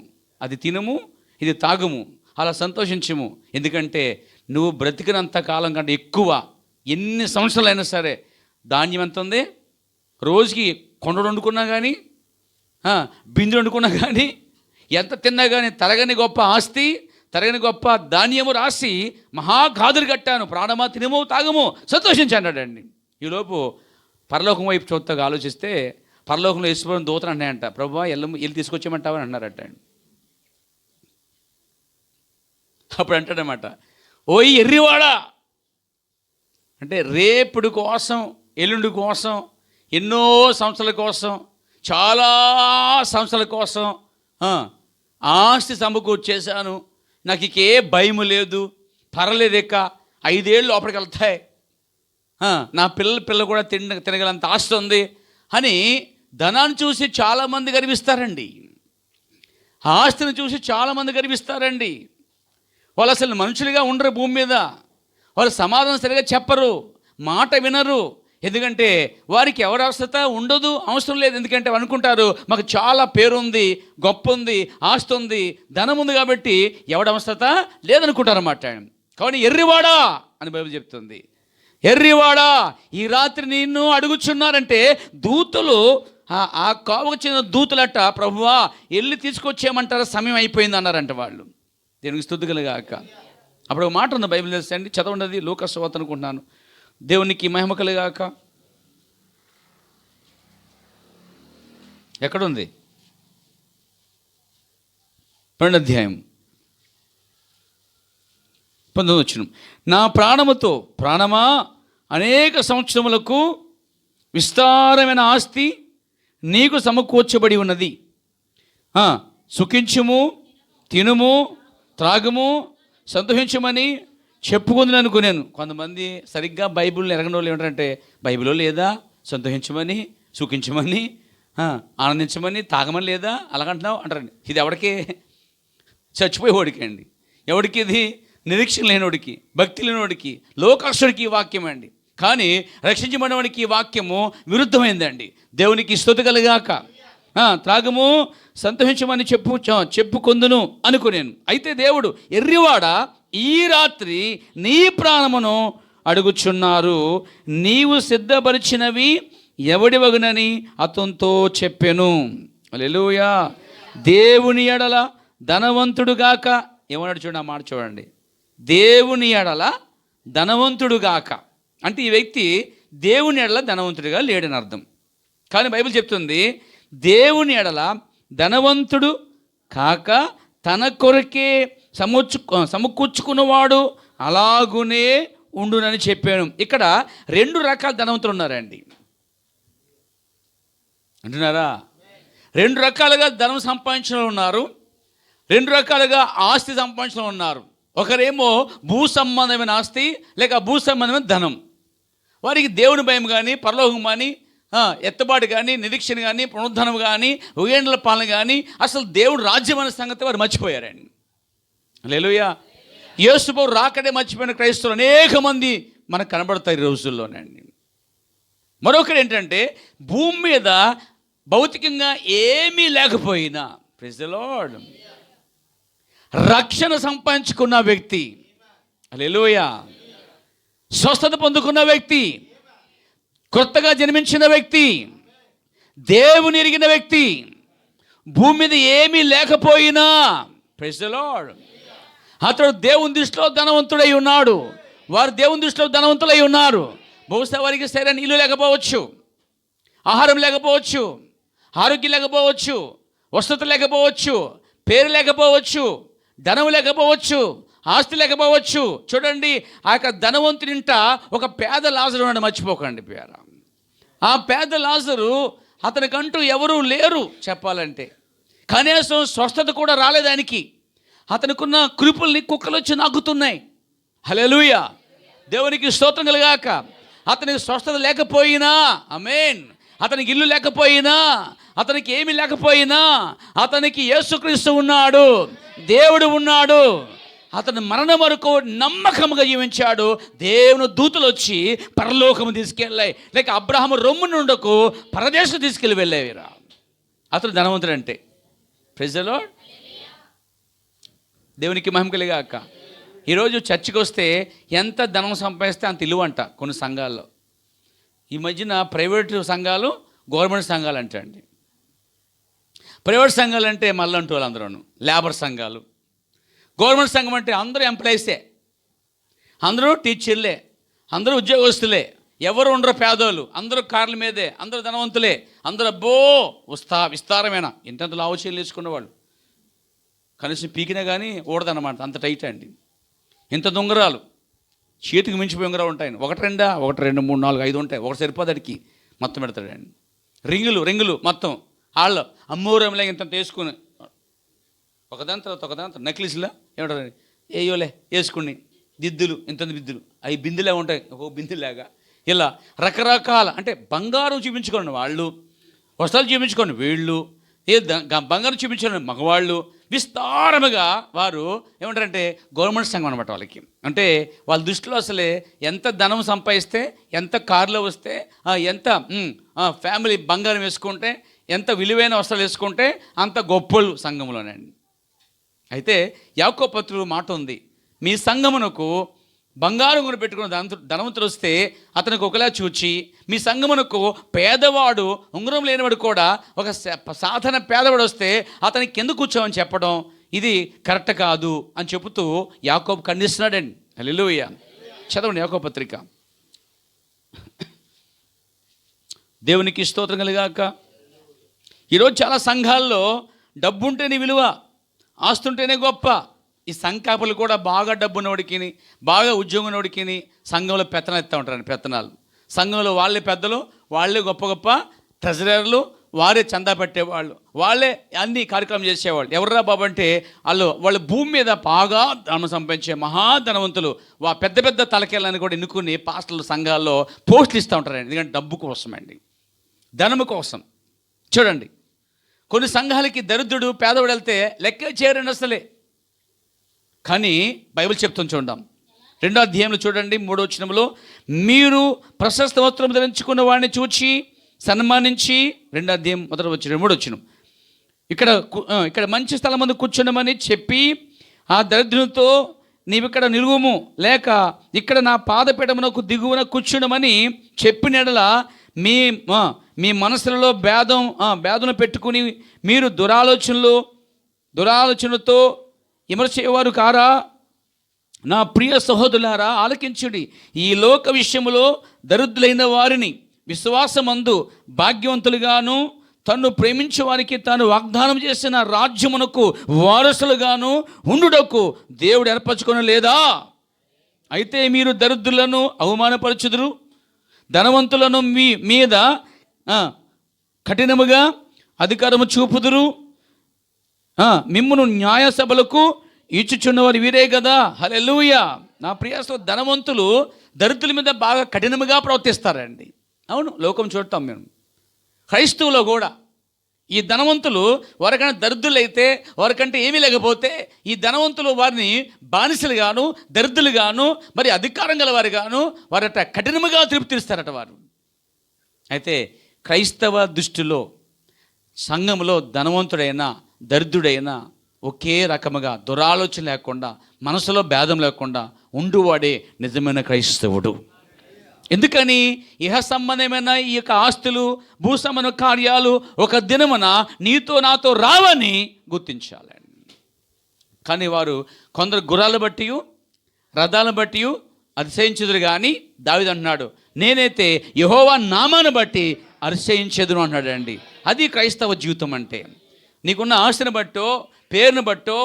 అది తినము, ఇది తాగుము, అలా సంతోషించము. ఎందుకంటే నువ్వు బ్రతికినంత కాలం కంటే ఎక్కువ, ఎన్ని సంవత్సరాలైనా సరే ధాన్యం ఎంత ఉంది? రోజుకి కొండడు వండుకున్నా కానీ, బిందు వండుకున్నా కానీ, ఎంత తిన్నా కానీ తరగని గొప్ప ఆస్తి, తరగని గొప్ప ధాన్యము రాసి మహాగాదులు కట్టాను, ప్రాణమా తినము తాగము సంతోషించి అన్నాడండి. ఈలోపు పరలోకం వైపు చూత్తగా ఆలోచిస్తే పరలోకంలో యేసుప్రభుని దూతలు అన్నాయంట, ప్రభువా వెళ్ళి తీసుకొచ్చామంటావని అన్నారట. అప్పుడు అంటాడనమాట, ఓయ్ ఎర్రివాడా, అంటే రేపుడు కోసం, ఎల్లుండి కోసం, ఎన్నో సంవత్సరాల కోసం, చాలా సంవత్సరాల కోసం ఆస్తి సమకూర్చేశాను, నాకు ఇకే భయము లేదు, పర్లేదు, ఇక 5 ఏళ్ళు లోపలికి వెళ్తాయి, నా పిల్లలు కూడా తినగలంత ఆస్తి ఉంది అని ధనాన్ని చూసి చాలామంది గర్విస్తారండి. ఆస్తిని చూసి చాలామంది గర్విస్తారండి. వాళ్ళు అసలు మనుషులుగా ఉండరు భూమి మీద. వాళ్ళు సమాధానం సరిగా చెప్పరు, మాట వినరు. ఎందుకంటే వారికి ఎవరి అవసరత ఉండదు, అవసరం లేదు. ఎందుకంటే అనుకుంటారు మాకు చాలా పేరుంది, గొప్ప ఉంది, ఆస్తి ఉంది, ధనం ఉంది కాబట్టి ఎవడి అవసరత లేదనుకుంటారన్నమాట. కానీ ఎర్రివాడా అని బైబిల్ చెప్తుంది. ఎర్రివాడా, ఈ రాత్రి నిన్ను అడుగుచున్నారంటే దూతలు, ఆ కోవకు చెందిన దూతలట, ప్రభువా వెళ్ళి తీసుకొచ్చేయమంటారా, సమయం అయిపోయింది అన్నారంట వాళ్ళు. దేవునికి స్తుతి కలుగాక. అప్పుడు ఒక మాట ఉంది బైబిల్ తెలుసా అండి, చదవండి, లూకా సువార్త అనుకుంటున్నాను. దేవునికి మహిమ కలుగాక. ఎక్కడుంది? 2వ అధ్యాయం 19వ వచనం. నా ప్రాణముతో ప్రాణమా, అనేక సంవత్సరములకు విస్తారమైన ఆస్తి నీకు సమకూర్చబడి ఉన్నది. సుఖించుము, తినుము, త్రాగుము, సంతోషించమని చెప్పుకుందని అనుకున్నాను. కొంతమంది సరిగ్గా బైబిల్ని ఎరగని వాళ్ళు ఏమిటంటే, బైబిల్లో లేదా సంతోషించమని, సుఖించమని, ఆనందించమని, తాగమని లేదా అలాగంటున్నావు అంటారండి. ఇది ఎవడికి? చచ్చిపోయేవాడికి అండి. ఎవడికి ఇది? నిరీక్షణ లేనివాడికి, భక్తి లేనివాడికి, లోకాసుడికి ఈ వాక్యం అండి. కానీ రక్షించబడినవాడికి ఈ వాక్యము విరుద్ధమైందండి. దేవునికి స్తుతి కలుగాక. త్రాగము, సంతోషించమని చెప్పుకొందును అనుకునేను. అయితే దేవుడు, ఎర్రివాడ, ఈ రాత్రి నీ ప్రాణమును అడుగుచున్నారు, నీవు సిద్ధపరిచినవి ఎవడివగునని అతనితో చెప్పెను. హల్లెలూయా. దేవుని ఎడల ధనవంతుడుగాక, ఏమన్నాడు చూడండి, ఆ మాట చూడండి. దేవుని ఎడల ధనవంతుడుగాక అంటే ఈ వ్యక్తి దేవుని ఎడల ధనవంతుడిగా లేడని అర్థం. కానీ బైబిల్ చెప్తుంది, దేవుని ఎడల ధనవంతుడు కాక తన కొరకే సమకూర్చుకున్నవాడు అలాగునే ఉండునని చెప్పాను. ఇక్కడ 2 రకాల ధనవంతులు ఉన్నారండి. అంటున్నారా? 2 రకాలుగా ధనం సంపాదించిన ఉన్నారు, 2 రకాలుగా ఆస్తి సంపాదించిన ఉన్నారు. ఒకరేమో భూ సంబంధమైన ఆస్తి లేక భూ సంబంధమైన ధనం. వారికి దేవుని భయం కానీ, పరలోకం కానీ, ఎత్తబాటు కానీ, నిరీక్షణ కానీ, పునరుద్ధరణ కానీ, ఉగేండ్ల పాలన కానీ, అసలు దేవుడు రాజ్యం అనే సంగతి వారు మర్చిపోయారండి. హల్లెలూయా. యేసు ప్రభువు రాకడే మర్చిపోయిన క్రైస్తవులు అనేక మంది మనకు కనబడతారు ఈ రోజుల్లోనండి. మరొకటి ఏంటంటే, భూమి మీద భౌతికంగా ఏమీ లేకపోయినా, ప్రైజ్ ది లార్డ్, రక్షణ సంపాదించుకున్న వ్యక్తి, హల్లెలూయా, స్వస్థత పొందుకున్న వ్యక్తి, కొత్తగా జన్మించిన వ్యక్తి, దేవుని ఎరిగిన వ్యక్తి, భూమి మీద ఏమీ లేకపోయినా, ప్రైజ్ ది లార్డ్, అతడు దేవుని దృష్టిలో ధనవంతుడై ఉన్నాడు. వారు దేవుని దృష్టిలో ధనవంతులై ఉన్నారు. బహుశా వారికి సరైన ఇల్లు లేకపోవచ్చు, ఆహారం లేకపోవచ్చు, ఆరోగ్యం లేకపోవచ్చు, వసతి లేకపోవచ్చు, పేరు లేకపోవచ్చు, ధనం లేకపోవచ్చు, ఆస్తి లేకపోవచ్చు. చూడండి, ఆ యొక్క ధనవంతునింట ఒక పేద లాజరు అని మర్చిపోకండి పేర. ఆ పేద లాజరు, అతనికంటూ ఎవరూ లేరు చెప్పాలంటే. కనీసం స్వస్థత కూడా రాలేదానికి. అతనికున్న కృపుల్ని కుక్కలు వచ్చి నాకుతున్నాయి. హల్లెలూయా. దేవునికి స్తోత్రం కలుగాక. అతనికి స్వస్థత లేకపోయినా, ఆమేన్, అతనికి ఇల్లు లేకపోయినా, అతనికి ఏమీ లేకపోయినా, అతనికి యేసుక్రీస్తు ఉన్నాడు, దేవుడు ఉన్నాడు. అతను మరణం వరకు నమ్మకంగా జీవించాడు. దేవుని దూతలు వచ్చి పరలోకము తీసుకెళ్ళాయి. లేక అబ్రహాము రొమ్ము నుండకు పరదేశం తీసుకెళ్ళి వెళ్ళేవిరా. అతను ధనవంతుడు అంటే. Praise the lord. దేవునికి మహిమ కలుగాక. ఈరోజు చర్చికి వస్తే ఎంత ధనం సంపాదిస్తే అంత ఇల్లు అంట కొన్ని సంఘాల్లో. ఈ మధ్యన ప్రైవేటు సంఘాలు, గవర్నమెంట్ సంఘాలు అంటండి. ప్రైవేట్ సంఘాలు అంటే మళ్ళంటూ వాళ్ళందరూ లేబర్ సంఘాలు. గవర్నమెంట్ సంఘం అంటే అందరూ ఎంప్లాయీసే, అందరూ టీచర్లే, అందరూ ఉద్యోగస్తులే, ఎవరు ఉండరు పేదోళ్ళు, అందరూ కార్ల మీదే, అందరూ ధనవంతులే, అందరూ అబ్బో విస్తారమైన ఇంతంత లావుచీలు తీసుకున్నవాళ్ళు. కనీసం పీకినా కానీ ఊడదన్నమాట, అంత టైట్ అండి. ఇంత దొంగరాలు చేతికి మించిపోయి ఉంగరాలు ఉంటాయి. 1 2 1 2 3 4 5 ఉంటాయి. ఒకటి సరిపోదడికి మొత్తం పెడతాడండి. రింగులు మొత్తం వాళ్ళు అమ్మోరంలే ఇంత వేసుకుని ఒకదాని తర్వాత ఒకదాని నెక్లెస్లా ఏమంటారు ఏయోలే వేసుకుని దిద్దులు, ఇంత బిద్దులు, అవి బిందులే ఉంటాయి, ఓ బిందులాగా. ఇలా రకరకాల అంటే బంగారం చూపించుకోండి వాళ్ళు, వస్త్రాలు చూపించుకోండి వీళ్ళు, బంగారం చూపించుకోండి మగవాళ్ళు, విస్తారముగా వారు ఏమంటారంటే గవర్నమెంట్ సంఘం అనమాట వాళ్ళకి. అంటే వాళ్ళ దృష్టిలో అసలే ఎంత ధనం సంపాదిస్తే, ఎంత కారులో వస్తే, ఎంత ఫ్యామిలీ బంగారం వేసుకుంటే, ఎంత విలువైన వస్త్రాలు వేసుకుంటే అంత గొప్పలు సంఘంలోనండి. అయితే యాకోబు పత్రుడు మాట ఉంది, మీ సంఘమునకు బంగారం కొని పెట్టుకున్న ధనవంతుడు వస్తే అతనికి ఒకలా చూచి, మీ సంఘమునకు పేదవాడు ఉంగరం లేనివాడు కూడా ఒక సాధారణ పేదవాడు వస్తే అతనికి కింద కూర్చోమని చెప్పడం ఇది కరెక్ట్ కాదు అని చెబుతూ యాకోబు ఖండిస్తున్నాడండి. హల్లెలూయా. చదవండి యాకోబు పత్రిక. దేవునికి స్తోత్రం కలుగాక. ఈరోజు చాలా సంఘాల్లో డబ్బు ఉంటేనే విలువ, ఆస్తుంటేనే గొప్ప. ఈ సంఖ్యాపలు కూడా బాగా డబ్బున్నోడికి, బాగా ఉద్యోగం ఉన్నోడికి సంఘంలో పెత్తనాలు ఎత్తా ఉంటారండి. పెత్తనాలు సంఘంలో వాళ్ళే పెద్దలు, వాళ్ళే గొప్ప గొప్ప ట్రెజరర్లు, వారే చందా పెట్టేవాళ్ళు, వాళ్ళే అన్ని కార్యక్రమం చేసేవాళ్ళు. ఎవర్రా బాబు అంటే వాళ్ళు భూమి మీద బాగా ధనం సంపాదించే మహాధనవంతులు. పెద్ద పెద్ద తలకేళ్ళని కూడా ఎన్నుకుని పాస్టర్లు సంఘాల్లో పోస్టులు ఇస్తూ ఉంటారండి. ఎందుకంటే డబ్బు కోసం అండి, ధనము కోసం. చూడండి, కొన్ని సంఘాలకి దరిద్రుడు పేదవాడు వెళ్తే లెక్క చేయరండి అసలే. కానీ బైబిల్ చెప్తుంది, చూద్దాం 2వ అధ్యాయంలో చూడండి 3వ వచనంలో, మీరు ప్రశస్త వస్త్రం ధరించుకున్న వాడిని చూచి సన్మానించి, 2వ అధ్యాయం 1వ వచనం 3వ వచనం, ఇక్కడ మంచి స్థలం ముందు కూర్చున్నామని చెప్పి ఆ దరిద్రునితో నీవిక్కడ నిలువుము, లేక ఇక్కడ నా పాదపీఠమునకు దిగువన కూర్చున్నామని చెప్పినడల మీ మనసులలో భేదను పెట్టుకుని మీరు దురాలోచనలతో విమర్శేవారు కారా? నా ప్రియ సహోదరులారా ఆలకించుడి. ఈ లోక విషయములో దరిద్రులైన వారిని విశ్వాసమందు భాగ్యవంతులుగాను, తన్ను ప్రేమించే వారికి తాను వాగ్దానం చేసిన రాజ్యమునకు వారసులుగాను ఉండుటకు దేవుడు ఏర్పరచుకొని లేదా? అయితే మీరు దరిద్రులను అవమానపరచుదురు, ధనవంతులను మీ మీద కఠినముగా అధికారము చూపుదురు, మిమ్మును న్యాయసభలకు ఇచ్చుచున్నవారు వీరే కదా. హల్లెలూయా. నా ప్రియాసలో ధనవంతులు దరిద్రుల మీద బాగా కఠినంగా ప్రవర్తిస్తారండి. అవును, లోకం చూడతాం మేము. క్రైస్తవులో కూడా ఈ ధనవంతులు వారికన్నా దరిద్రులైతే, వారికంటే ఏమీ లేకపోతే ఈ ధనవంతులు వారిని బానిసలుగాను, దరిద్రులుగాను, మరి అధికారం గల వారిగాను వారట కఠినముగా తీర్పుతీరుస్తారట వారు. అయితే క్రైస్తవ దృష్టిలో సంఘంలో ధనవంతుడైనా దరిద్రుడైనా ఒకే రకముగా దురాలోచన లేకుండా, మనసులో భేదం లేకుండా ఉండువాడే నిజమైన క్రైస్తవుడు. ఎందుకని? ఇహ సంబంధమైన ఈ యొక్క ఆస్తులు, భూ సంబంధ కార్యాలు ఒక దినమున నీతో నాతో రావని గుర్తించాలండి. కానీ వారు కొందరు గుర్రాలు బట్టి, రథాలను బట్టి అతిశయించుదురు. కానీ దావీదు అంటున్నాడు, నేనైతే యెహోవా నామాన్ని బట్టి అతిశయించెదను అన్నాడండి. అది క్రైస్తవ జీవితం అంటే. నీకున్న ఆస్తిని బట్టో, పేరును బట్టో,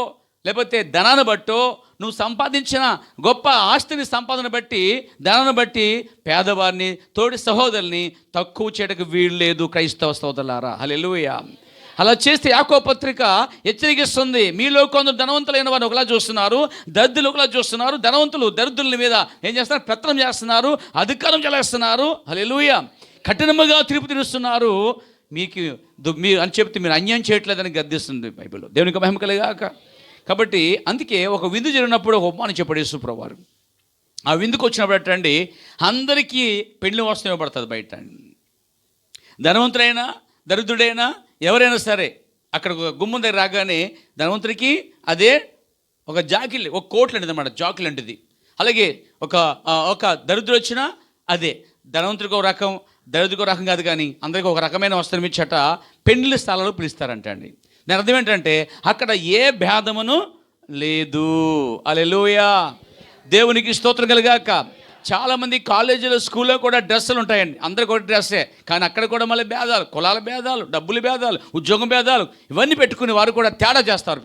లేకపోతే ధనాన్ని బట్టో, నువ్వు సంపాదించిన గొప్ప ఆస్తిని, సంపాదన బట్టి, ధనాన్ని బట్టి పేదవారిని, తోటి సహోదరుల్ని తక్కువ చేయడానికి వీలు లేదు క్రైస్తవ సోదరులారా. హల్లెలూయా. అలా చేస్తే యాకోబు పత్రిక హెచ్చరికిస్తుంది, మీలో కొందరు ధనవంతులైన వారిని ఒకలా చూస్తున్నారు, దరిద్రులు ఒకలా చూస్తున్నారు. ధనవంతులు దరిద్రుల మీద ఏం చేస్తున్నారు? పెత్తనం చేస్తున్నారు, అధికారం చెలాయిస్తున్నారు. హల్లెలూయా. కఠినముగా తీర్పు తీరుస్తున్నారు. మీరు అని చెప్తే మీరు అన్యాయం చేయట్లేదని గద్దిస్తుంది బైబిల్. దేవునికి మహిమ కలుగాక. కాబట్టి అందుకే ఒక విందు జరిగినప్పుడు ఒక ఉపమానం చెప్పాడు యేసుప్రభువు వారు. ఆ విందుకు వచ్చినప్పుడు అట్టండి అందరికీ పెళ్లి వస్త్రం ఇవ్వబడుతుంది బయట. ధనవంతుడైనా దరిద్రుడైనా ఎవరైనా సరే అక్కడ గుమ్మం దగ్గర రాగానే ధనవంతుడికి అదే ఒక జాకిల్, ఒక కోట్ లాంటిది అన్నమాట, జాకిల్ లాంటిది. అలాగే ఒక దరిద్రుడు వచ్చినా అదే. ధనవంతుడికి ఒక రకం, దరిద్రుడికి ఒక రకం కాదు, కానీ అందరికీ ఒక రకమైన వస్త్రం ఇచ్చట పెండ్లి స్థలాలు పిలుస్తారంట అండి. దాని అర్థం ఏంటంటే అక్కడ ఏ భేదమును లేదు. హల్లెలూయా. దేవునికి స్తోత్రం కలుగాక. చాలామంది కాలేజీలో, స్కూల్లో కూడా డ్రెస్సులు ఉంటాయండి. అందరికి ఒక డ్రెస్సే, కానీ అక్కడ కూడా మళ్ళీ భేదాలు, కులాల భేదాలు, డబ్బులు భేదాలు, ఉద్యోగం భేదాలు, ఇవన్నీ పెట్టుకుని వారు కూడా తేడా చేస్తారు.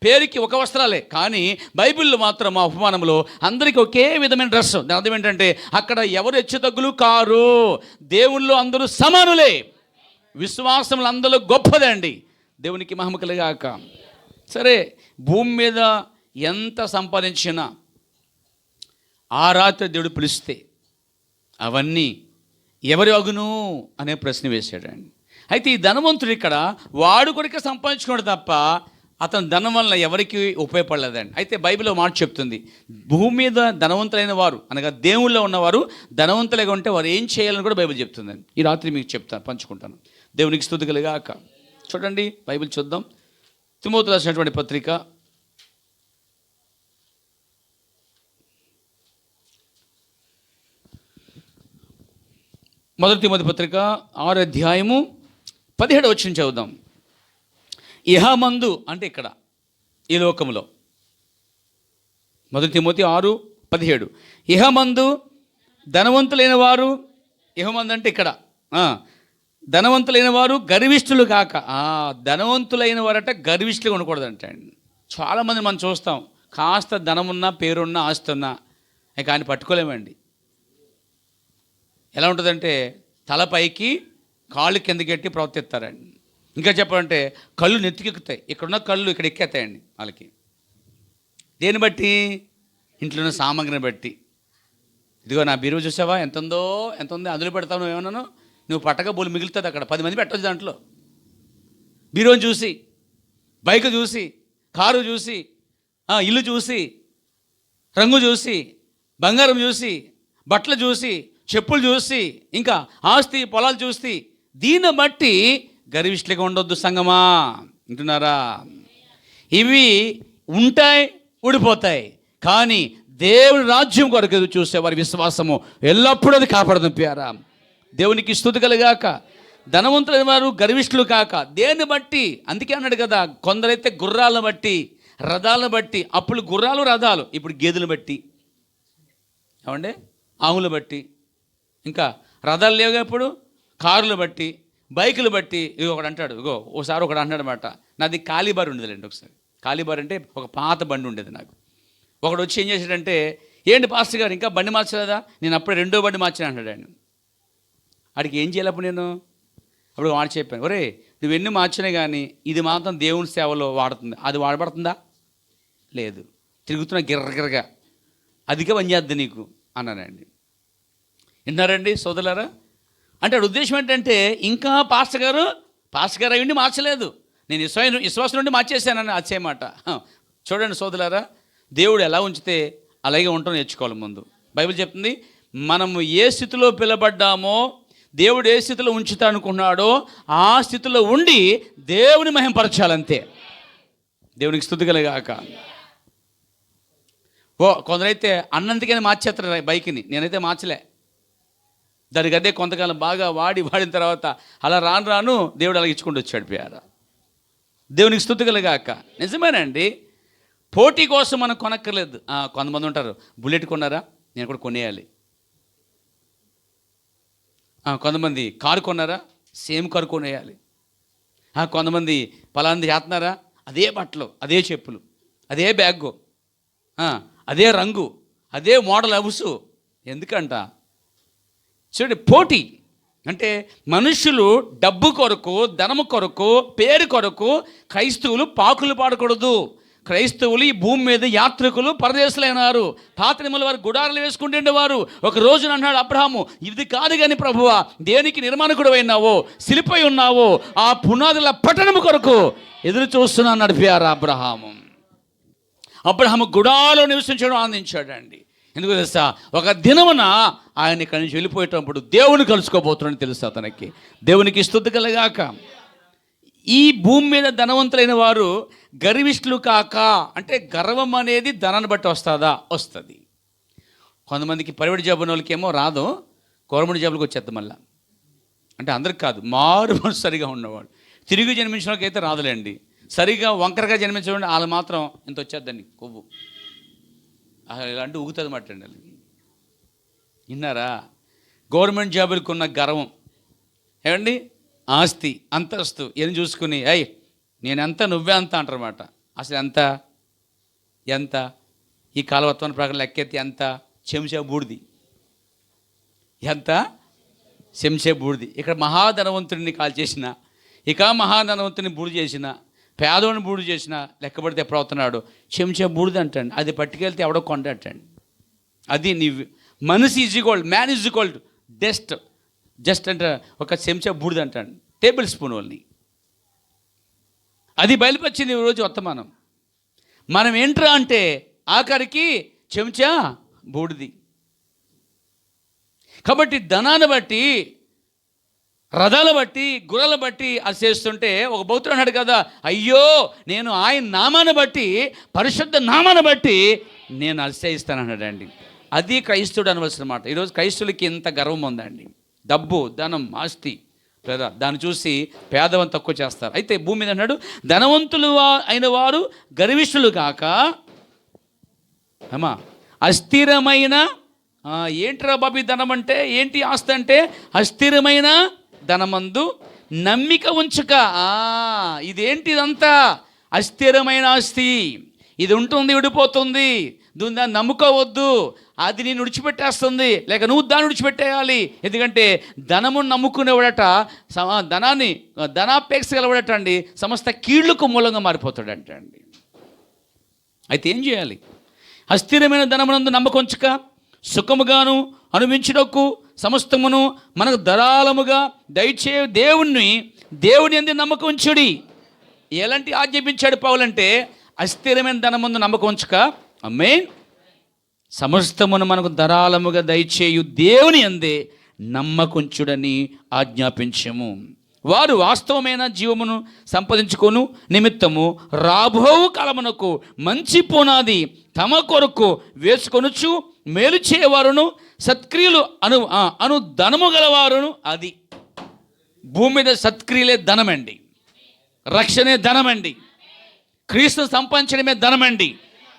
పేరుకి ఒక వస్త్రాలే, కానీ బైబిల్లో మాత్రం ఆ ఉపమానంలో అందరికీ ఒకే విధమైన డ్రెస్. దాని అర్థం ఏంటంటే అక్కడ ఎవరు హెచ్చుతగ్గులు కారు. దేవుళ్ళు అందరూ సమానులే. విశ్వాసములు అందరూ గొప్పదే అండి. దేవునికి మహిమ కలుగాక. సరే, భూమి మీద ఎంత సంపాదించినా ఆ రాత్రి దేవుడు పిలిస్తే అవన్నీ ఎవరి అగును అనే ప్రశ్న వేశాడండి. అయితే ఈ ధనవంతుడు ఇక్కడ వాడు కొరికే సంపాదించుకోడు తప్ప అతని ధనం వలన ఎవరికి ఉపయోగపడలేదండి. అయితే బైబిల్లో మాట చెప్తుంది, భూమి మీద ధనవంతులైన వారు అనగా దేవుళ్ళో ఉన్నవారు ధనవంతులుగా ఉంటే వారు ఏం చేయాలని కూడా బైబిల్ చెప్తుందండి. ఈ రాత్రి మీకు చెప్తాను, పంచుకుంటాను. దేవునికి స్తుతి కలుగాక. చూడండి, బైబిల్ చూద్దాం. తిమోతి రాసినటువంటి పత్రిక 1 తిమోతి పత్రిక 6వ అధ్యాయము 17వ వచనం చదువుదాం. ఇహమందు అంటే ఇక్కడ ఈ లోకములో, 1 తిమోతి 6:17, ఇహమందు ధనవంతులైన వారు, ఇహమందు అంటే ఇక్కడ ధనవంతులైన వారు గర్విష్ఠులు కాక. ధనవంతులైన వారట గర్విష్ఠులుగా ఉండకూడదంట అండి. చాలామంది మనం చూస్తాం, కాస్త ధనమున్నా, పేరున్నా, ఆస్తి ఉన్నా కానీ పట్టుకోలేమండి. ఎలా ఉంటుందంటే తలపైకి కాళ్ళు కిందకెట్టి ప్రవర్తిస్తారండి. ఇంకా చెప్పాలంటే కళ్ళు నెత్తికెక్కుతాయి, ఇక్కడున్న కళ్ళు ఇక్కడ ఎక్కేస్తాయండి వాళ్ళకి. దేన్ని బట్టి? ఇంట్లో ఉన్న సామాగ్రిని బట్టి. ఇదిగో నా బీరువా చూసావా, ఎంత ఉందో, ఎంత ఉంది, అందులో పెడతావు, నువ్వు ఏమన్నాను, నువ్వు పట్టక బోలు మిగులుతుంది అక్కడ, 10 మంది పెట్టవచ్చు దాంట్లో. బీరువాని చూసి, బైక్ చూసి, కారు చూసి, ఇల్లు చూసి, రంగు చూసి, బంగారం చూసి, బట్టలు చూసి, చెప్పులు చూసి, ఇంకా ఆస్తి పొలాలు చూసి, దీన్ని బట్టి గర్విష్ఠులుగా ఉండొద్దు సంగమా. వింటున్నారా? ఇవి ఉంటాయి, ఊడిపోతాయి, కానీ దేవుని రాజ్యం కొరకు ఎదురు చూసే వారి విశ్వాసము ఎల్లప్పుడూ అది కాపాడుతుంది ప్యారా. దేవునికి స్తుతి కలుగాక. ధనవంతులైన వారు గర్విష్ఠులు కాక. దేన్ని బట్టి? అందుకే అన్నాడు కదా, కొందరైతే గుర్రాలను బట్టి, రథాలను బట్టి. అప్పుడు గుర్రాలు, రథాలు, ఇప్పుడు గేదెలు బట్టి, ఏమంటే ఆవులు బట్టి, ఇంకా రథాలు లేవుగా ఇప్పుడు, కారులు బట్టి, బైకులు బట్టి. ఇగో ఒకడు అంటాడు, ఒకసారి ఒకడు అంటాడు అనమాట, నాది కాలిబార్ ఉండేదిలేండి. ఒకసారి కాలిబార్ అంటే ఒక పాత బండి ఉండేది నాకు. ఒకడు వచ్చి ఏం చేశాడంటే, ఏంటి పాస్టర్ గారు ఇంకా బండి మార్చలేదా? నేను అప్పుడే 2వ బండి మార్చాను అంటాడు ఆయన. వాడికి ఏం చేయాలి అప్పుడు నేను? అప్పుడు వాడు చెప్పాను, ఒరే నువ్వెన్ని మార్చినా కానీ ఇది మాత్రం దేవుని సేవలో వాడుతుంది, అది వాడబడుతుందా? లేదు, తిరుగుతున్నా గిర్రగిర్రగా, అధిక పని చేద్ది నీకు అన్నానండి. విన్నారండి సోదరులారా? అంటే ఉద్దేశం ఏంటంటే, ఇంకా పాస్టర్ గారు అయ్యండి మార్చలేదు, నేను విశ్వాసం నుండి మార్చేశానని అచ్చేమాట. చూడండి సోదరులారా, దేవుడు ఎలా ఉంచితే అలాగే ఉంటాం నేర్చుకోవాలి ముందు. బైబిల్ చెప్తుంది, మనము ఏ స్థితిలో పిలబడ్డామో, దేవుడు ఏ స్థితిలో ఉంచుతా అనుకున్నాడో ఆ స్థితిలో ఉండి దేవుని మహింపరచాలంతే. దేవునికి స్తుతి కలుగాక. కొందరైతే అన్నందుకైనా మార్చేస్తారు బైక్ని, నేనైతే మార్చలే. దానికి అదే కొంతకాలం బాగా వాడిన తర్వాత అలా రాను దేవుడు అలా ఇచ్చుకుంటూ వచ్చాడు ప్యారా. దేవునికి స్తుతి కలుగాక. నిజమేనండి, పోటీ కోసం మనం కొనక్కర్లేదు. కొంతమంది ఉంటారు, బుల్లెట్ కొన్నారా, నేను కూడా కొనేయాలి. కొంతమంది కారు కొన్నారా, సేమ్ కారు కొనేయాలి. కొంతమంది పలాంది చేస్తున్నారా, అదే బట్టలు, అదే చెప్పులు, అదే బ్యాగు, అదే రంగు, అదే మోడల్ హౌసు. ఎందుకంట? చూడండి, పోటీ అంటే మనుషులు డబ్బు కొరకు, ధనము కొరకు, పేరు కొరకు క్రైస్తవులు పాకులు పాడకూడదు. క్రైస్తవులు ఈ భూమి మీద యాత్రికులు, పరదేశులైనారు. పాత నియమాల వారు గుడారాలు వేసుకుంటుండేవారు. ఒక రోజున అన్నాడు అబ్రహాము, ఇది కాదు కానీ ప్రభువా, దేనికి నిర్మాణకుడు అయినావో, శిల్పై ఉన్నావో ఆ పునాదుల పట్టణము కొరకు ఎదురు చూస్తున్నా అన్నాడు ప్యారా అబ్రహాము. అబ్రహాము గుడాలో నివసించడం ఆనందించాడండి. ఎందుకు తెలుసా? ఒక దినమున ఆయన ఇక్కడి నుంచి వెళ్ళిపోయేటప్పుడు దేవుని కలుసుకోబోతున్నాడని తెలుసు అతనికి. దేవునికి స్తుతి కలుగాక. ఈ భూమి మీద ధనవంతులైన వారు గర్విష్ఠులు కాక. అంటే గర్వం అనేది ధనాన్ని బట్టి వస్తుందా? వస్తుంది. కొంతమందికి ప్రైవేట్ జాబ్ ఉన్న వాళ్ళకి ఏమో రాదు, గవర్నమెంట్ జాబ్లకు వచ్చేద్దాం మళ్ళీ. అంటే అందరికి కాదు, మారు మనసు సరిగా ఉన్నవాడు. తిరిగి జన్మించిన వాళ్ళకి అయితే రాదులేండి. సరిగా వంకరగా జన్మించండి వాళ్ళు మాత్రం ఇంత వచ్చేద్దండి కొవ్వు, ఇలాంటి ఊగుతుంది మాట అండి. విన్నారా? గవర్నమెంట్ జాబులకు ఉన్న గర్వం, ఏమండి, ఆస్తి, అంతస్తు ఏం చూసుకుని నేనెంత నువ్వే అంత అంటారన్నమాట. అసలు ఎంత ఈ కాలవత్వాన్ని ప్రకారం లెక్కెత్తి ఎంత? చెంచా బూడిది. ఎంత? చెంచా బూడిది. ఇక్కడ మహాధనవంతుడిని కాల్ చేసిన, ఇక మహాధనవంతుని బూడి చేసిన, పేదోడిని బూడి చేసిన, లెక్కబడితే ఎప్పుడు అవుతున్నాడు? చెంచా బూడిది అంటండి. అది పట్టుకెళ్తే ఎవడో కొండటండి. అది నీ మనసు is equal, man is equal to just అంటే ఒక చెంచా బూడిది అంటాడు, టేబుల్ స్పూన్ వాళ్ళని. అది బయలుపరిచింది ఈరోజు వర్తమానం. మనం ఏంట్రా అంటే ఆఖరికి చెంచా బూడిది. కాబట్టి ధనాన్ని బట్టి, రథాలు బట్టి, గుర్రాలు బట్టి అది చేస్తుంటే ఒక భక్తుడు అన్నాడు కదా, అయ్యో నేను ఆయన నామాన్ని బట్టి, పరిశుద్ధ నామాన్ని బట్టి నేను అతిశయిస్తాను అన్నాడండి. అది క్రైస్తవుడు అనవలసిన మాట. ఈరోజు క్రైస్తవులకి ఎంత గర్వం ఉందండి. డబ్బు, ధనం, ఆస్తి, లేదా దాన్ని చూసి పేదవాన్ని తక్కువ చేస్తారు. అయితే భూమి మీద అన్నాడు, ధనవంతులు అయిన వారు గర్విష్ఠులు కాక అమ్మా అస్థిరమైన, ఏంట్రా బాబీ ధనం అంటే ఏంటి, ఆస్తి అంటే అస్థిరమైన ధనమందు నమ్మిక ఉంచక. ఇదేంటి, ఇదంతా అస్థిరమైన ఆస్తి, ఇది ఉంటుంది విడిపోతుంది, దాన్ని నమ్ముకోవద్దు, అది నేను విడిచిపెట్టేస్తుంది, లేక నువ్వు దాన్ని విడిచిపెట్టేయాలి. ఎందుకంటే ధనమును నమ్ముకునేవాడట, ధనాపేక్ష గలవాడట అండి సమస్త కీళ్లకు మూలంగా మారిపోతాడంట అండి. అయితే ఏం చేయాలి? అస్థిరమైన ధనమునందు నమ్మకంచక సుఖముగాను అనుభవించుటకు సమస్తమును మనకు ధారాళముగా దయచే దేవుని యందు నమ్మకం ఉంచుడి. ఎలాంటి ఆజ్ఞాపించాడు పౌలంటే, అస్థిరమైన ధనముందు నమ్మకం ఉంచక, ఆమేన్, సమస్తమును మనకు ధారాళముగా దయచేయు దేవుని యందే నమ్మకుంచుడని ఆజ్ఞాపించము. వారు వాస్తవమైన జీవమును సంపాదించుకొను నిమిత్తము రాబో కాలమునకు మంచి పునాది తమ కొరకు వేసుకొనుచు మేలు చేయవారును సత్క్రియలు అను ధనము గలవారును. అది భూమి మీద సత్క్రియలే ధనమండి, రక్షణే ధనమండి, క్రీస్తు సంపాదించడమే ధనమండి.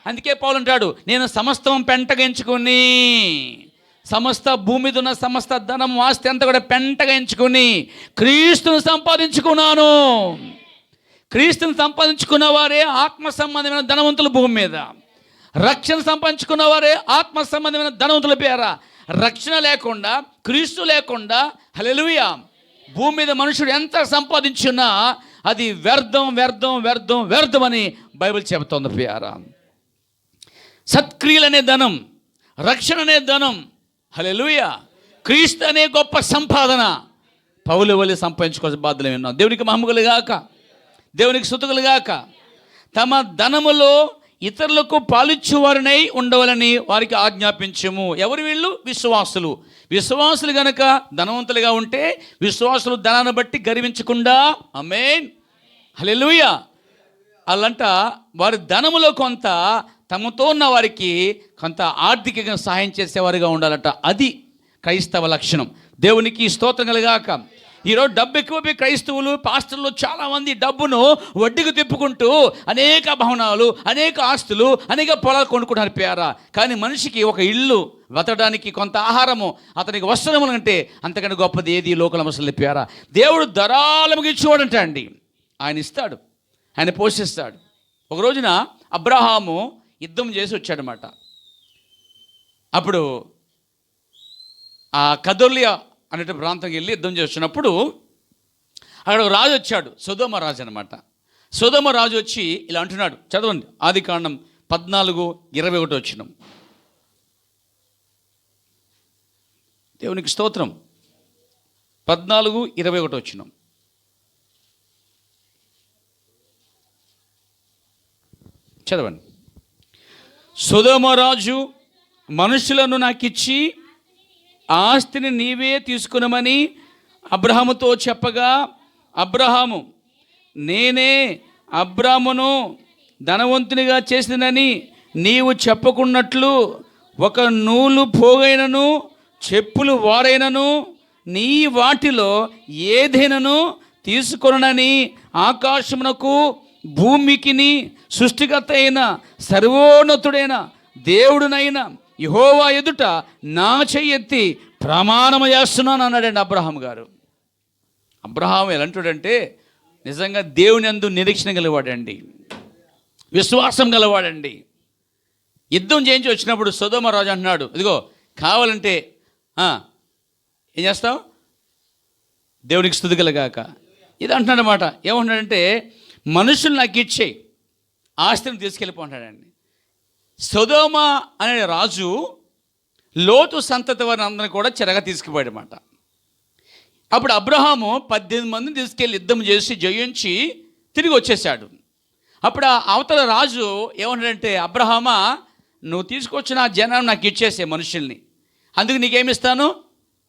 అందుకే పౌలు అంటాడు, నేను సమస్తం పెంటగించుకుని, సమస్త భూమి మీద ఉన్న సమస్త ధనం, ఆస్తి అంతా కూడా పెంటగించుకుని క్రీస్తును సంపాదించుకున్నాను. క్రీస్తుని సంపాదించుకున్న వారే ఆత్మ సంబంధమైన ధనవంతులు భూమి మీద. రక్షణ సంపాదించుకున్న వారే ఆత్మ సంబంధమైన ధనవంతుల పేర. రక్షణ లేకుండా, క్రీస్తు లేకుండా, హల్లెలూయా, భూమి మీద మనుషుడు ఎంత సంపాదించున్నా అది వ్యర్థం వ్యర్థం వ్యర్థం వ్యర్థం అని బైబిల్ చెబుతోంది ప్రియారా. సత్క్రియలు అనే ధనం, రక్షణ అనే ధనం, హల్లెలూయా, క్రీస్తు అనే గొప్ప సంపాదన పౌలు వలె సంపాదించుకోవాల్సిన బాధ్యత విన్నాం. దేవునికి మహిమలు గాక, దేవునికి స్తుతులు గాక. తమ ధనములో ఇతరులకు పాలిచ్చువారినై ఉండవాలని వారికి ఆజ్ఞాపించము. ఎవరు వీళ్ళు? విశ్వాసులు. విశ్వాసులు గనక ధనవంతులుగా ఉంటే విశ్వాసులు ధనాన్ని బట్టి గర్వించకుండా, ఆమేన్, హల్లెలూయా, అలాంట వారి ధనములో కొంత తమతో ఉన్న వారికి కొంత ఆర్థికంగా సహాయం చేసేవారుగా ఉండాలట. అది క్రైస్తవ లక్షణం. దేవునికి స్తోత్రం కలుగాక. ఈరోజు డబ్బు ఎక్కువైపోయి క్రైస్తవులు, పాస్టర్లు చాలామంది డబ్బును వడ్డీకి తిప్పుకుంటూ అనేక భవనాలు, అనేక ఆస్తులు, అనేక పొలాలు కొనుక్కుంటారు పేరా. కానీ మనిషికి ఒక ఇల్లు, బతకడానికి కొంత ఆహారము, అతనికి వస్త్రములు అంటే అంతకంటే గొప్పది ఏది లోకల మసలు పేరా. దేవుడు ధారాళముగా ఇచ్చేవాడంట అండి. ఆయన ఇస్తాడు, ఆయన పోషిస్తాడు. ఒక రోజున అబ్రహాము యుద్ధం చేసి వచ్చాడనమాట. అప్పుడు ఆ కదోలియా అనే ప్రాంతంకి వెళ్ళి యుద్ధం చేస్తున్నప్పుడు అక్కడ ఒక రాజు వచ్చాడు, సొదొమ రాజు అనమాట. సొదొమ రాజు వచ్చి ఇలా అంటున్నాడు, చదవండి, ఆదికాండం 14:21 వచ్చిన. దేవునికి స్తోత్రం. 14:21 వచ్చిన. చదవండి. సొదొమ రాజు మనుషులను నాకిచ్చి ఆస్తిని నీవే తీసుకునమని అబ్రహాముతో చెప్పగా, అబ్రహాము, నేనే అబ్రామును ధనవంతునిగా చేసినని నీవు చెప్పుకున్నట్లు ఒక నూలు పోగైనను చెప్పులు వారైనను నీ వాటిలో ఏదైనాను తీసుకొనని ఆకాశమునకు భూమికిని సృష్టికర్త అయిన సర్వోన్నతుడైన దేవుడునైనా యెహోవా ఎదుట నా చెయ్యెత్తి ప్రమాణము చేస్తున్నాను అన్నాడండి అబ్రహాం గారు. అబ్రహాం ఎలాంటివాడంటే నిజంగా దేవుని యందు నిరీక్షణ గలవాడండి, విశ్వాసం గలవాడండి. యుద్ధం చేయించి వచ్చినప్పుడు సొదొమ రాజు అంటున్నాడు, ఇదిగో కావాలంటే ఏం చేస్తావు, దేవునికి స్తుతి కలుగాక. ఇది అంటున్నాడనమాట. ఏమంటున్నాడంటే, మనుషులు నాకు ఇచ్చేయి, ఆస్తిని తీసుకెళ్ళిపోంటాడండి. సొదొమ అనే రాజు లోతు సంతతి వారిని అందరినీ కూడా చెరగా తీసుకుపోయాడనమాట. అప్పుడు అబ్రహాము 18 మందిని తీసుకెళ్ళి యుద్ధం చేసి జయించి తిరిగి వచ్చేసాడు. అప్పుడు ఆ అవతల రాజు ఏమన్నాడంటే, అబ్రహామా, నువ్వు తీసుకొచ్చిన ఆ జనం నాకు ఇచ్చేసే మనుషుల్ని, అందుకు నీకేమిస్తాను,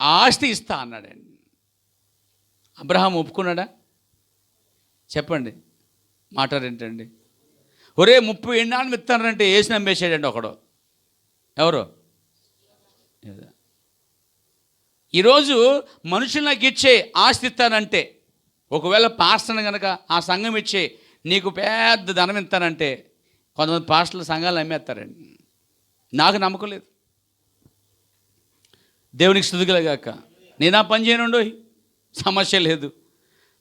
ఆస్తి ఇస్తా అన్నాడండి. అబ్రహాం ఒప్పుకున్నాడా? చెప్పండి, మాట్లాడేంటండి. ఒరే 30 ఎన్నాళ్ళు ఇస్తానంటే వేసి నమ్మేసాడండి ఒకడు. ఎవరు? ఈరోజు మనుషులు నాకు ఇచ్చే ఆస్తి ఇస్తానంటే, ఒకవేళ పాస్టర్ని కనుక ఆ సంఘం ఇచ్చే నీకు పెద్ద ధనం ఇస్తానంటే, కొంతమంది పాస్టర్లు సంఘాలు అమ్మేస్తారండి. నాకు నమ్మకం లేదు. దేవునికి స్తుతి కలుగాక. నేను ఆ పని చేయనుండో, సమస్య లేదు.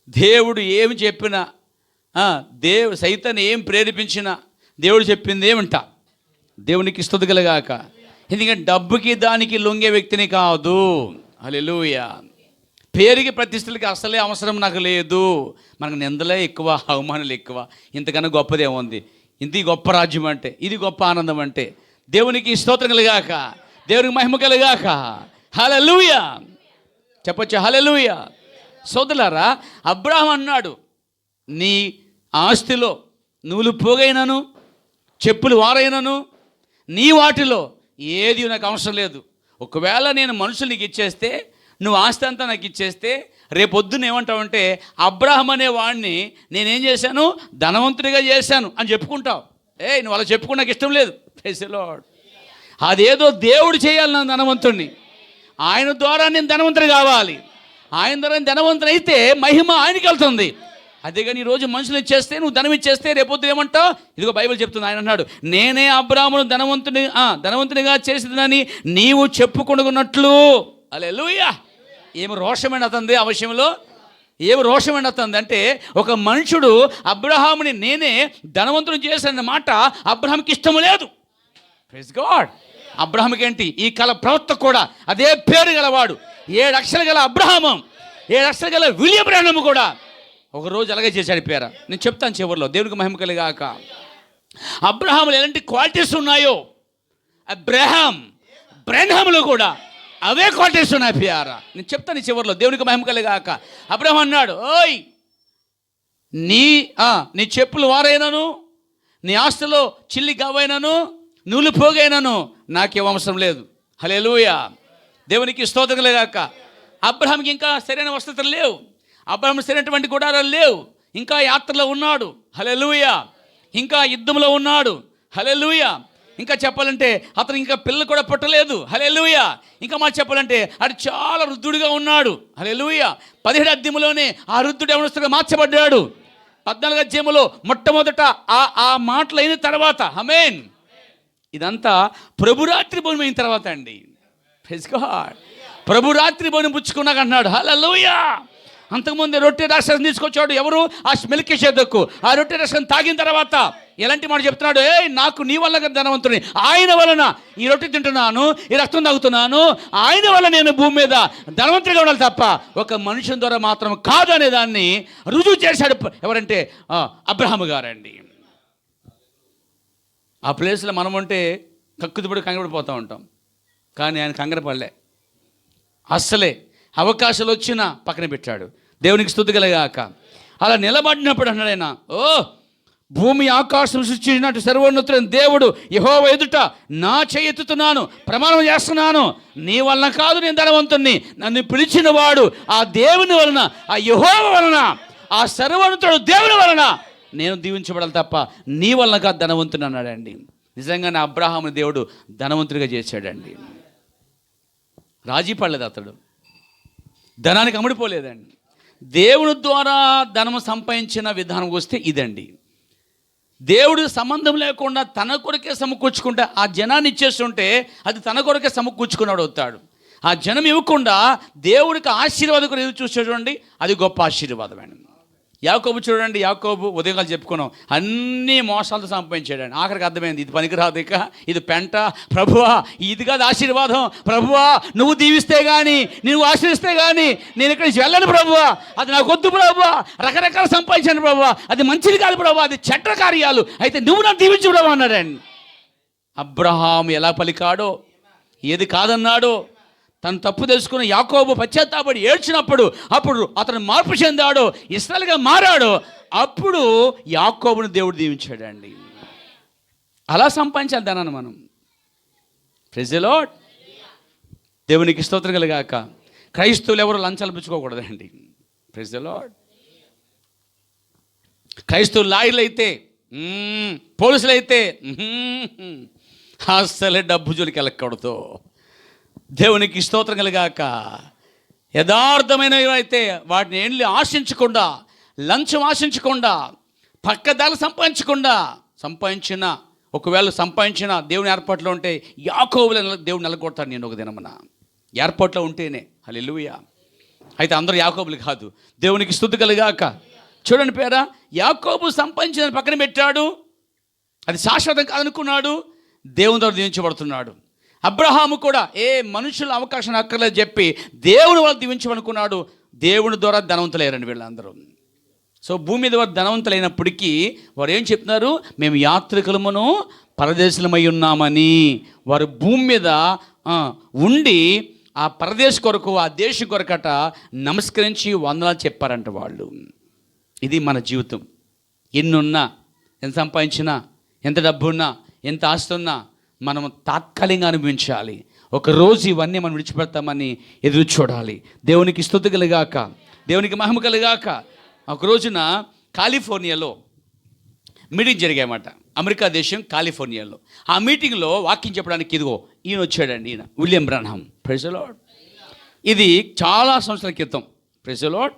దేవుడు ఏమి చెప్పినా, సైతాన్ని ఏం ప్రేరేపించినా దేవుడు చెప్పింది ఏమంటా. దేవునికి స్తుతి కలుగాక. ఎందుకంటే డబ్బుకి దానికి లొంగే వ్యక్తిని కాదు. హల్లెలూయా. పేరుకి ప్రతిష్టలకి అసలే అవసరం నాకు లేదు. మనకు నిందలే ఎక్కువ, అవమానాలు ఎక్కువ. ఇంతకన్నా గొప్పది ఏముంది? ఇది గొప్ప రాజ్యం అంటే, ఇది గొప్ప ఆనందం అంటే. దేవునికి స్తోత్రం కలుగాక, దేవునికి మహిమ కలుగాక. హల్లెలూయా చెప్పొచ్చు. హల్లెలూయా. సోదరులారా, అబ్రాహాం అన్నాడు, నీ ఆస్తిలో నూలు పోగైనను చెప్పులు వారైనను నీ వాటిలో ఏది నాకు అవసరం లేదు. ఒకవేళ నేను మనుషులు నీకు ఇచ్చేస్తే, నువ్వు ఆస్తి అంతా నాకు ఇచ్చేస్తే, రేపొద్దున ఏమంటావంటే, అబ్రాహాం అనే వాడిని నేనేం చేశాను, ధనవంతుడిగా చేశాను అని చెప్పుకుంటావు. నువ్వు అలా చెప్పుకుని నాకు ఇష్టం లేదు. Praise the lord. అదేదో దేవుడు చేయాలి నా ధనవంతుడిని. ఆయన ద్వారా నేను ధనవంతుడు కావాలి. ఆయన ద్వారా ధనవంతుడు అయితే మహిమ ఆయనకి వెళ్తుంది. అదేగాని ఈరోజు మనుషులు ఇచ్చేస్తే, నువ్వు ధనం ఇచ్చేస్తే రేపొద్దు ఏమంటావు? ఇదిగో బైబిల్ చెప్తుంది. ఆయన అన్నాడు, నేనే అబ్రాహామును ధనవంతునిగా చేసిందని నీవు చెప్పుకొనున్నట్లు. హల్లెలూయా. ఏమి రోషమైన అతంది ఆ విషయంలో, ఏమి రోషమైన అతంది అంటే, ఒక మనుషుడు అబ్రహాముని నేనే ధనవంతుని చేసిన మాట అబ్రహాంకి ఇష్టం లేదు. Praise God. అబ్రహాంకి ఏంటి, ఈ కళ ప్రవక్త కూడా అదే పేరు గలవాడు. 7 అక్షరాలు గల అబ్రహాము, 7 అక్షరాలు గల విలియం బ్రానము కూడా ఒకరోజు అలాగే చేశాడు పేర. నేను చెప్తాను చివరిలో. దేవునికి మహిమ కలుగాక. అబ్రహాములు ఎలాంటి క్వాలిటీస్ ఉన్నాయో, బ్రానములో కూడా అవే క్వాలిటీస్ ఉన్నాయి ప్యారా. నేను చెప్తాను చివరిలో. దేవునికి మహిమ కలుగాక. అబ్రహాం అన్నాడు, ఓయ్, నీ చెప్పులు వారైనను నీ ఆస్తిలో చిల్లి గవ్వైనను నూలు పోగైనను నాకేం అవసరం లేదు. హల్లెలూయా. దేవునికి స్తోత్రం కలుగాక. అబ్రహాంకి ఇంకా సరైన వసతులు లేవు. అబ్రహాం సరైనటువంటి గుడారాలు లేవు. ఇంకా యాత్రలో ఉన్నాడు. హల్లెలూయా. ఇంకా యుద్ధంలో ఉన్నాడు. హల్లెలూయా. ఇంకా చెప్పాలంటే అతను ఇంకా పిల్లలు కూడా పుట్టలేదు. హల్లెలూయా. ఇంకా మాట చెప్పాలంటే అది చాలా వృద్ధుడిగా ఉన్నాడు. హల్లెలూయా. 17 అధ్యాయంలోనే ఆ వృద్ధుడు యవనస్తుడిగా మార్చబడ్డాడు. 14 అధ్యాయంలో మొట్టమొదట ఆ మాటలు అయిన తర్వాత, ఆమేన్, ఇదంతా ప్రభురాత్రి భోజనం అయిన తర్వాత అండి. Praise God. ప్రభురాత్రి భోజనం పుచ్చుకున్నాక అన్నాడు, హల్లెలూయా. అంతకుముందు రొట్టె రసం తీసుకొచ్చాడు ఎవరు? ఆ మెల్కీషెదెకు. ఆ రొట్టె రసం తాగిన తర్వాత ఎలాంటి మాట చెప్తున్నాడు? నాకు నీ వల్ల ధనవంతుని, ఆయన వలన ఈ రొట్టె తింటున్నాను, ఈ రక్తం తాగుతున్నాను, ఆయన వల్ల నేను భూమి మీద ధనవంతుడిగా ఉండాలి తప్ప ఒక మనుషుని ద్వారా మాత్రం కాదు అనే దాన్ని రుజువు చేశాడు. ఎవరంటే అబ్రహాము గారండి. ఆ ప్లేస్లో మనం ఉంటే కక్కుతుపడి కంగపడిపోతూ ఉంటాం. కానీ ఆయన కంగరపడలే. అస్సలే అవకాశాలు వచ్చినా పక్కన పెట్టాడు. దేవునికి స్తుతి కలుగాక. అలా నిలబడినప్పుడు అన్నాడు ఆయన, భూమి ఆకాశం సృష్టించినట్టు సర్వోన్నతుడైన దేవుడు యెహోవా ఎదుట నా చెయ్యి ఎత్తుతున్నాను, ప్రమాణం చేస్తున్నాను, నీ వలన కాదు నేను ధనవంతుణ్ణి, నన్ను పిలిచిన వాడు ఆ దేవుని వలన, ఆ యెహోవా వలన, ఆ సర్వోన్నతుడు దేవుని వలన నేను దీవించబడాలి తప్ప నీ వలన కాదు ధనవంతుని అన్నాడండి. నిజంగానే అబ్రహాముని దేవుడు ధనవంతుడిగా చేశాడండి. రాజీ పడలేదు అతడు, ధనానికి అమ్ముడిపోలేదండి. దేవుని ద్వారా ధనము సంపాదించిన విధానం వస్తే ఇదండి. దేవుడు సంబంధం లేకుండా తన కొరకే సమకూర్చుకుంటే, ఆ జనాన్ని ఇచ్చేస్తుంటే అది తన కొరకే సమకూర్చుకున్నాడు అవుతాడు. ఆ జనం ఇవ్వకుండా దేవుడికి ఆశీర్వాదం కూడా ఎదురు చూస్తే చూడండి, అది గొప్ప ఆశీర్వాదం అండి. యాకోబు చూడండి, యాకోబు ఉదయకాలు చెప్పుకున్నాం, అన్ని మోసాలతో సంపాదించాడండి. ఆఖరికి అర్థమైంది ఇది పనికిరాదు, ఇక ఇది పెంట. ప్రభువా ఇది కాదు ఆశీర్వాదం, ప్రభువా నువ్వు దీవిస్తే కానీ, నువ్వు ఆశీర్విస్తే కానీ నేను ఇక్కడి నుంచి వెళ్ళను ప్రభువా, అది నాకు వద్దు ప్రభువా, రకరకాల సంపాదించాను ప్రభువా, అది మంచిది కాదు ప్రభువా, అది చెడ్డ కార్యాలు, అయితే నువ్వు నాకు దీవించు ప్రభు అన్నాడండి. అబ్రహాం ఎలా పలికాడో, ఏది కాదన్నాడో, తను తప్పు తెలుసుకుని యాకోబు పశ్చాత్తాపడి ఏడ్చినప్పుడు అప్పుడు అతను మార్పు చెందాడు, ఇశ్రాయేలుగా మారాడు. అప్పుడు యాకోబును దేవుడు దీవించాడండి. అలా సంపాదించాలి ధనాన్ని మనం. Praise the lord. దేవునికి స్తోత్రం కలుగాక. క్రైస్తవులు ఎవరు లంచాలు పుచ్చుకోకూడదండి. Praise the lord. క్రైస్తవులు లాయర్లు అయితే, పోలీసులు అయితే అస్సలే డబ్బు జోలికి వెళ్ళకూడదు. దేవునికి స్తోత్రం కలుగాక. యథార్థమైనవి అయితే వాటిని ఏంటి ఆశించకుండా, లంచం ఆశించకుండా, పక్కదారులు సంపాదించిన ఒకవేళ సంపాదించిన దేవుని ఏర్పాట్లో ఉంటే యాకోబుల దేవుడు నెలకొడతాడు. నేను ఒక దినమున ఏర్పాట్లో ఉంటేనే. హల్లెలూయా. అయితే అందరూ యాకోబులు కాదు. దేవునికి స్తుతి కలుగాక. చూడండి పేరా, యాకోబు సంపాదించిన పక్కన పెట్టాడు, అది శాశ్వతం కాదనుకున్నాడు, దేవుని ద్వారా దీవించబడుతున్నాడు. అబ్రహాము కూడా మనుషుల అవకాశం అక్కర్లేదు చెప్పి దేవుని వాళ్ళు దీవించమనుకున్నాడు. దేవుని ద్వారా ధనవంతులయ్యారండి వీళ్ళందరూ. సో భూమి మీద వారు ధనవంతులైనప్పటికీ వారు ఏం చెప్తున్నారు? మేము యాత్రికులమును పరదేశులమై ఉన్నామని. వారు భూమి మీద ఉండి ఆ పరదేశ కొరకు, ఆ దేశం కొరకట నమస్కరించి వందనాలు చెప్పారంట వాళ్ళు. ఇది మన జీవితం. ఎన్నున్నా, ఎంత సంపాదించినా, ఎంత డబ్బున్నా, ఎంత ఆస్తి ఉన్నా మనం తాత్కాలికంగా అనుభవించాలి. ఒకరోజు ఇవన్నీ మనం విడిచిపెడతామని ఎదురు చూడాలి. దేవునికి స్తుతి కలుగాక, దేవునికి మహిమ కలుగాక. ఒక రోజున కాలిఫోర్నియాలో మీటింగ్ జరిగాయన్నమాట. అమెరికా దేశం కాలిఫోర్నియాలో. ఆ మీటింగ్లో వాక్యం చెప్పడానికి ఇదిగో ఈయన వచ్చాడండి. ఈయన William Branham. Praise the lord. ఇది చాలా సంవత్సరాల క్రితం. Praise the lord.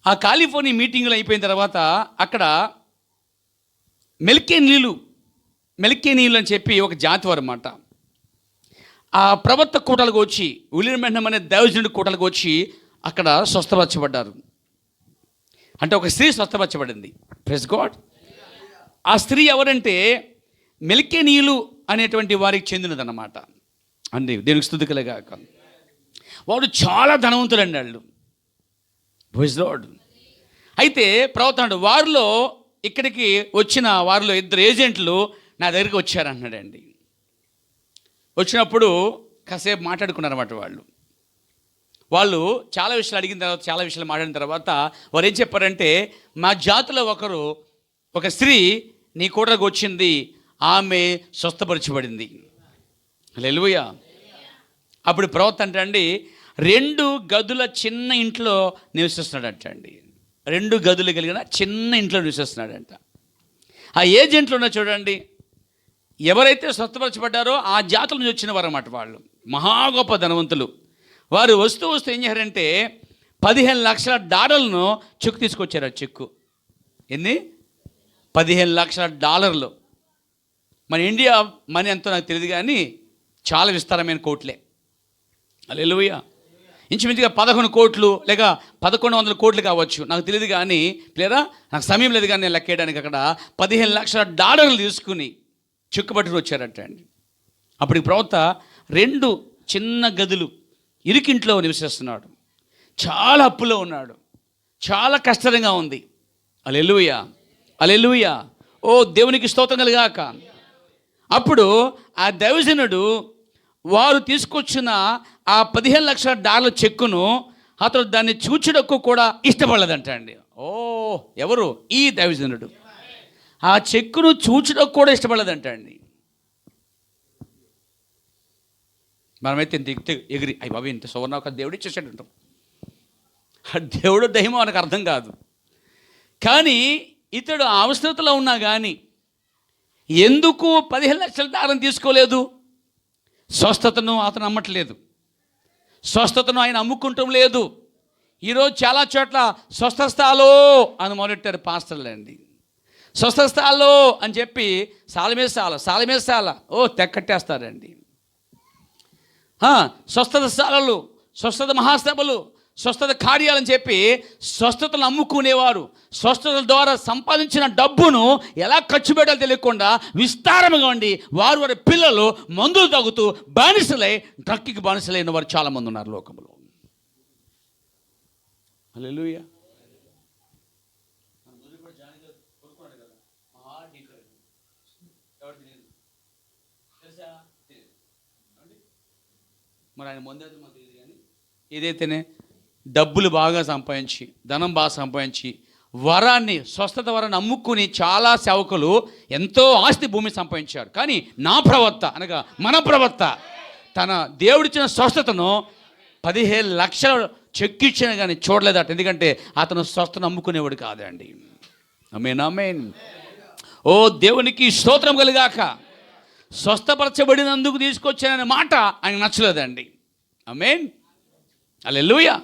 ఆ కాలిఫోర్నియా మీటింగ్లో అయిపోయిన తర్వాత అక్కడ మెల్కేనీయులు అని చెప్పి ఒక జాతి వారు అన్నమాట. ఆ ప్రవక్త కూటలకు వచ్చి, విలియం బ్రన్హామ్ అనే దైవజనుడి కూటలకు వచ్చి అక్కడ స్వస్థపరచబడ్డారు. అంటే ఒక స్త్రీ స్వస్థపరచబడింది. Praise God. ఆ స్త్రీ ఎవరంటే మెల్కేనీయులు అనేటువంటి వారికి చెందినదన్నమాట అండి. దేవునికి స్తుతి కలుగాక. వాడు చాలా ధనవంతులండి వాళ్ళు. Praise lord. అయితే ప్రవక్త వారిలో ఇక్కడికి వచ్చిన వారిలో 2 ఏజెంట్లు నా దగ్గరికి వచ్చారన్నాడండి. వచ్చినప్పుడు కాసేపు మాట్లాడుకున్నారన్నమాట. వాళ్ళు చాలా విషయాలు అడిగిన తర్వాత, చాలా విషయాలు మాట్లాడిన తర్వాత వారు ఏం చెప్పారంటే, మా జాతిలో ఒక స్త్రీ నీ కూటకు వచ్చింది, ఆమె స్వస్థపరచబడింది. హల్లెలూయా. అప్పుడు ప్రవక్త అండి 2 గదుల చిన్న ఇంట్లో నివసిస్తున్నాడంట అండి. 2 గదులు కలిగిన చిన్న ఇంట్లో నివసిస్తున్నాడంట. ఆ ఏజెంట్లు ఉన్న చూడండి, ఎవరైతే స్వస్థపరచబడ్డారో ఆ జాతుల నుంచి వచ్చిన వారు అన్నమాట. వాళ్ళు మహా గొప్ప ధనవంతులు. వారు వస్తూ ఏం చేశారంటే $15 లక్షల చెక్కు తీసుకొచ్చారు. ఆ చెక్కు ఎన్ని? $15 లక్షల. మన ఇండియా మనీ ఎంతో నాకు తెలియదు కానీ చాలా విస్తారమైన కోట్లే. హల్లెలూయా. ఇంచుమించుగా 11 కోట్లు లేక 1100 కోట్లు కావచ్చు, నాకు తెలియదు కానీ, లేదా నాకు సమయం లేదు కానీ నేను లెక్కేయడానికి. అక్కడ $15 లక్షల తీసుకుని చెక్కుబట్టుకు వచ్చారట అండి. అప్పటికి ప్రవక్త 2 చిన్న గదులు ఇరుకింట్లో నివసిస్తున్నాడు. చాలా అప్పులో ఉన్నాడు. చాలా కష్టంగా ఉంది. హల్లెలూయా, హల్లెలూయా. ఓ దేవునికి స్తోత్రం కలుగాక. అప్పుడు ఆ దైవజనుడు వారు తీసుకొచ్చిన ఆ $15 లక్షల చెక్కును అతడు దాన్ని చూచుటకు కూడా ఇష్టపడలేదంట అండి. ఎవరు? ఈ దైవజనుడు ఆ చెక్కును చూచుటకు కూడా ఇష్టపడలేదంట అండి. మనమైతే ఇంత ఎగిరి అయ్యి బాబు ఇంత సువర్ణ ఒక దేవుడు ఇచ్చేసాడు అంటాం. ఆ దేవుడు దహిమో మనకు అర్థం కాదు. కానీ ఇతడు అవసరతలో ఉన్నా కానీ ఎందుకు $15 లక్షల తీసుకోలేదు? స్వస్థతను అతను అమ్మట్లేదు, స్వస్థతను ఆయన అమ్ముకుంటం లేదు. ఈరోజు చాలా చోట్ల స్వస్థస్థాలో అని మొదలెట్టారు పాస్టర్లు అండి. స్వస్థస్థాలో అని చెప్పి సాలమేసాల తెక్కట్టేస్తారండి. స్వస్థత స్థలాలు, స్వస్థత మహాసభలు, స్వస్థత కార్యాలని చెప్పి స్వస్థతలు అమ్ముకునేవారు స్వస్థతల ద్వారా సంపాదించిన డబ్బును ఎలా ఖర్చు పెట్టాలో తెలియకుండా విస్తారంగా ఉండి వారి పిల్లలు మందులు తాగుతూ బానిసలై, డ్రగ్కి బానిసలైన వారు చాలామంది ఉన్నారు లోకంలో. హల్లెలూయా. మరి ఆయన ముందైతే మాకు తెలియదు కానీ ఏదైతేనే డబ్బులు బాగా సంపాదించి ధనం బాగా సంపాదించి వరాన్ని స్వస్థత వరాన్ని అమ్ముకుని చాలా సేవకులు ఎంతో ఆస్తి భూమి సంపాదించారు. కానీ నా ప్రవక్త అనగా మన ప్రవక్త తన దేవుడిచ్చిన స్వస్థతను 15 లక్షలు చెక్కిచ్చిన కానీ చూడలేదట. ఎందుకంటే అతను స్వస్థను అమ్ముకునేవాడు కాదండి. ఆమేన్ ఆమేన్. ఓ దేవునికి స్తోత్రం కలిగాక. స్వస్థపరచబడినందుకు తీసుకొచ్చాననే మాట ఆయన నచ్చలేదండి. ఆమేన్ హల్లెలూయా.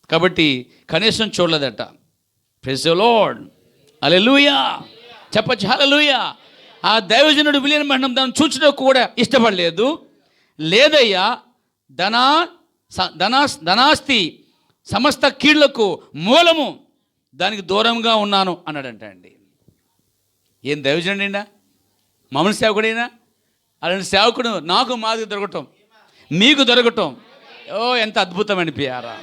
కాబట్టి కనీసం చూడలేదట. ప్రైజ్ ది లార్డ్ హల్లెలూయా. చెప్పచ్చు హల్లెలూయా. ఆ దైవజనుడు విలియం బ్రహ్నం దాన్ని చూచడం కూడా ఇష్టపడలేదు. లేదయ్యా, ధనాస్తి సమస్త కీళ్లకు మూలము, దానికి దూరంగా ఉన్నాను అన్నాడంట అండి. ఏం దైవజనుడైనా మామూలు సేవకుడైనా అలాంటి సేవకుడు నాకు మాది దొరకటం మీకు దొరకటం ఎంత అద్భుతం అనిపించారా.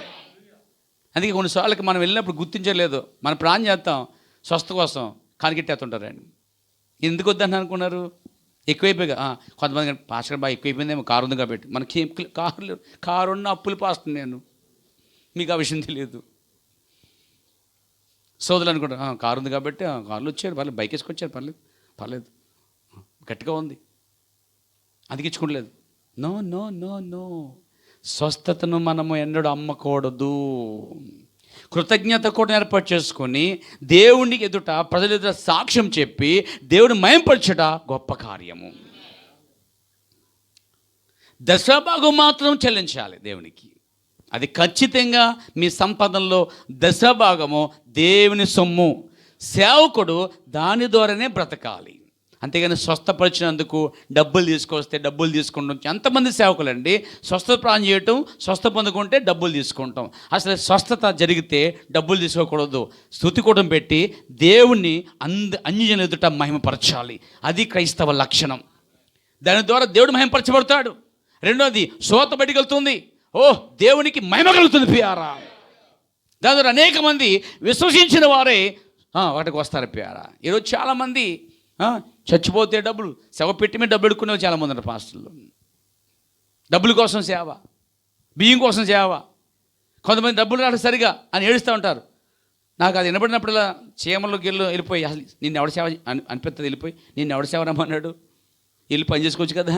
అందుకే కొన్నిసార్లకి మనం వెళ్ళినప్పుడు గుర్తించలేదు, మన ప్రాణం చేస్తాం స్వస్థ కోసం కానికెట్టేస్తుంటారండి. ఎందుకు వద్దని అనుకున్నారు? ఎక్కువైపోయిగా కొంతమంది పాస్టర్ బాగా ఎక్కువైపోయిందేమో, కారు ఉంది కాబట్టి. మనకి కారు ఉన్న అప్పులు పాస్తుంది. నేను మీకు ఆ విషయం తెలియదు. సోదరులు అనుకుంటా కారు ఉంది కాబట్టి కార్లు వచ్చారు, పర్లేదు, బైక్ వేసుకొచ్చారు, పర్లేదు గట్టిగా ఉంది అందుకిచ్చుకోలేదు. No no no no. స్వస్థతను మనము ఎన్నడూ అమ్మకూడదు. కృతజ్ఞత కూడా ఏర్పాటు చేసుకొని దేవునికి ఎదుట ప్రజల ఎదుట సాక్ష్యం చెప్పి దేవుని మయంపరచట గొప్ప కార్యము. దశభాగం మాత్రం చెల్లించాలి దేవునికి. అది ఖచ్చితంగా మీ సంపదల్లో దశభాగము దేవుని సొమ్ము. సేవకుడు దాని ద్వారానే బ్రతకాలి. అంతేగాని స్వస్థపరిచినందుకు డబ్బులు తీసుకొస్తే డబ్బులు తీసుకుంటాం. ఎంతమంది సేవకులండి స్వస్థత ప్రాణం చేయటం, స్వస్థ పొందుకుంటే డబ్బులు తీసుకుంటాం. అసలు స్వస్థత జరిగితే డబ్బులు తీసుకోకూడదు. స్తుతికూటం పెట్టి దేవుణ్ణి అన్యజనుల ఎదుట మహిమపరచాలి. అది క్రైస్తవ లక్షణం. దాని ద్వారా దేవుడు మహిమపరచబడతాడు. రెండోది శ్రోత బయటికి వెళ్తుంది. దేవునికి మహిమ కలుగుతుంది ప్రియారా. దాని ద్వారా అనేక మంది విశ్వసించిన వారే వాటికి వస్తారు ప్రియారా. ఈరోజు చాలామంది చచ్చిపోతే డబ్బులు, శవపెట్టి మీద డబ్బులు ఎడుకునేవి చాలామంది ఉన్నారు పాస్టర్లు. డబ్బుల కోసం సేవ, బియ్యం కోసం సేవ. కొంతమంది డబ్బులు రాడు సరిగా అని ఏడుస్తూ ఉంటారు. నాకు అది వినబడినప్పుడల్లా చీమలోకి వెళ్ళిపోయి అసలు నిన్ను ఎవడ సేవ అనిపిస్తుంది. వెళ్ళిపోయి నిన్ను ఎవడ సేవ రమ్మన్నాడు? వెళ్ళి పని చేసుకోవచ్చు కదా,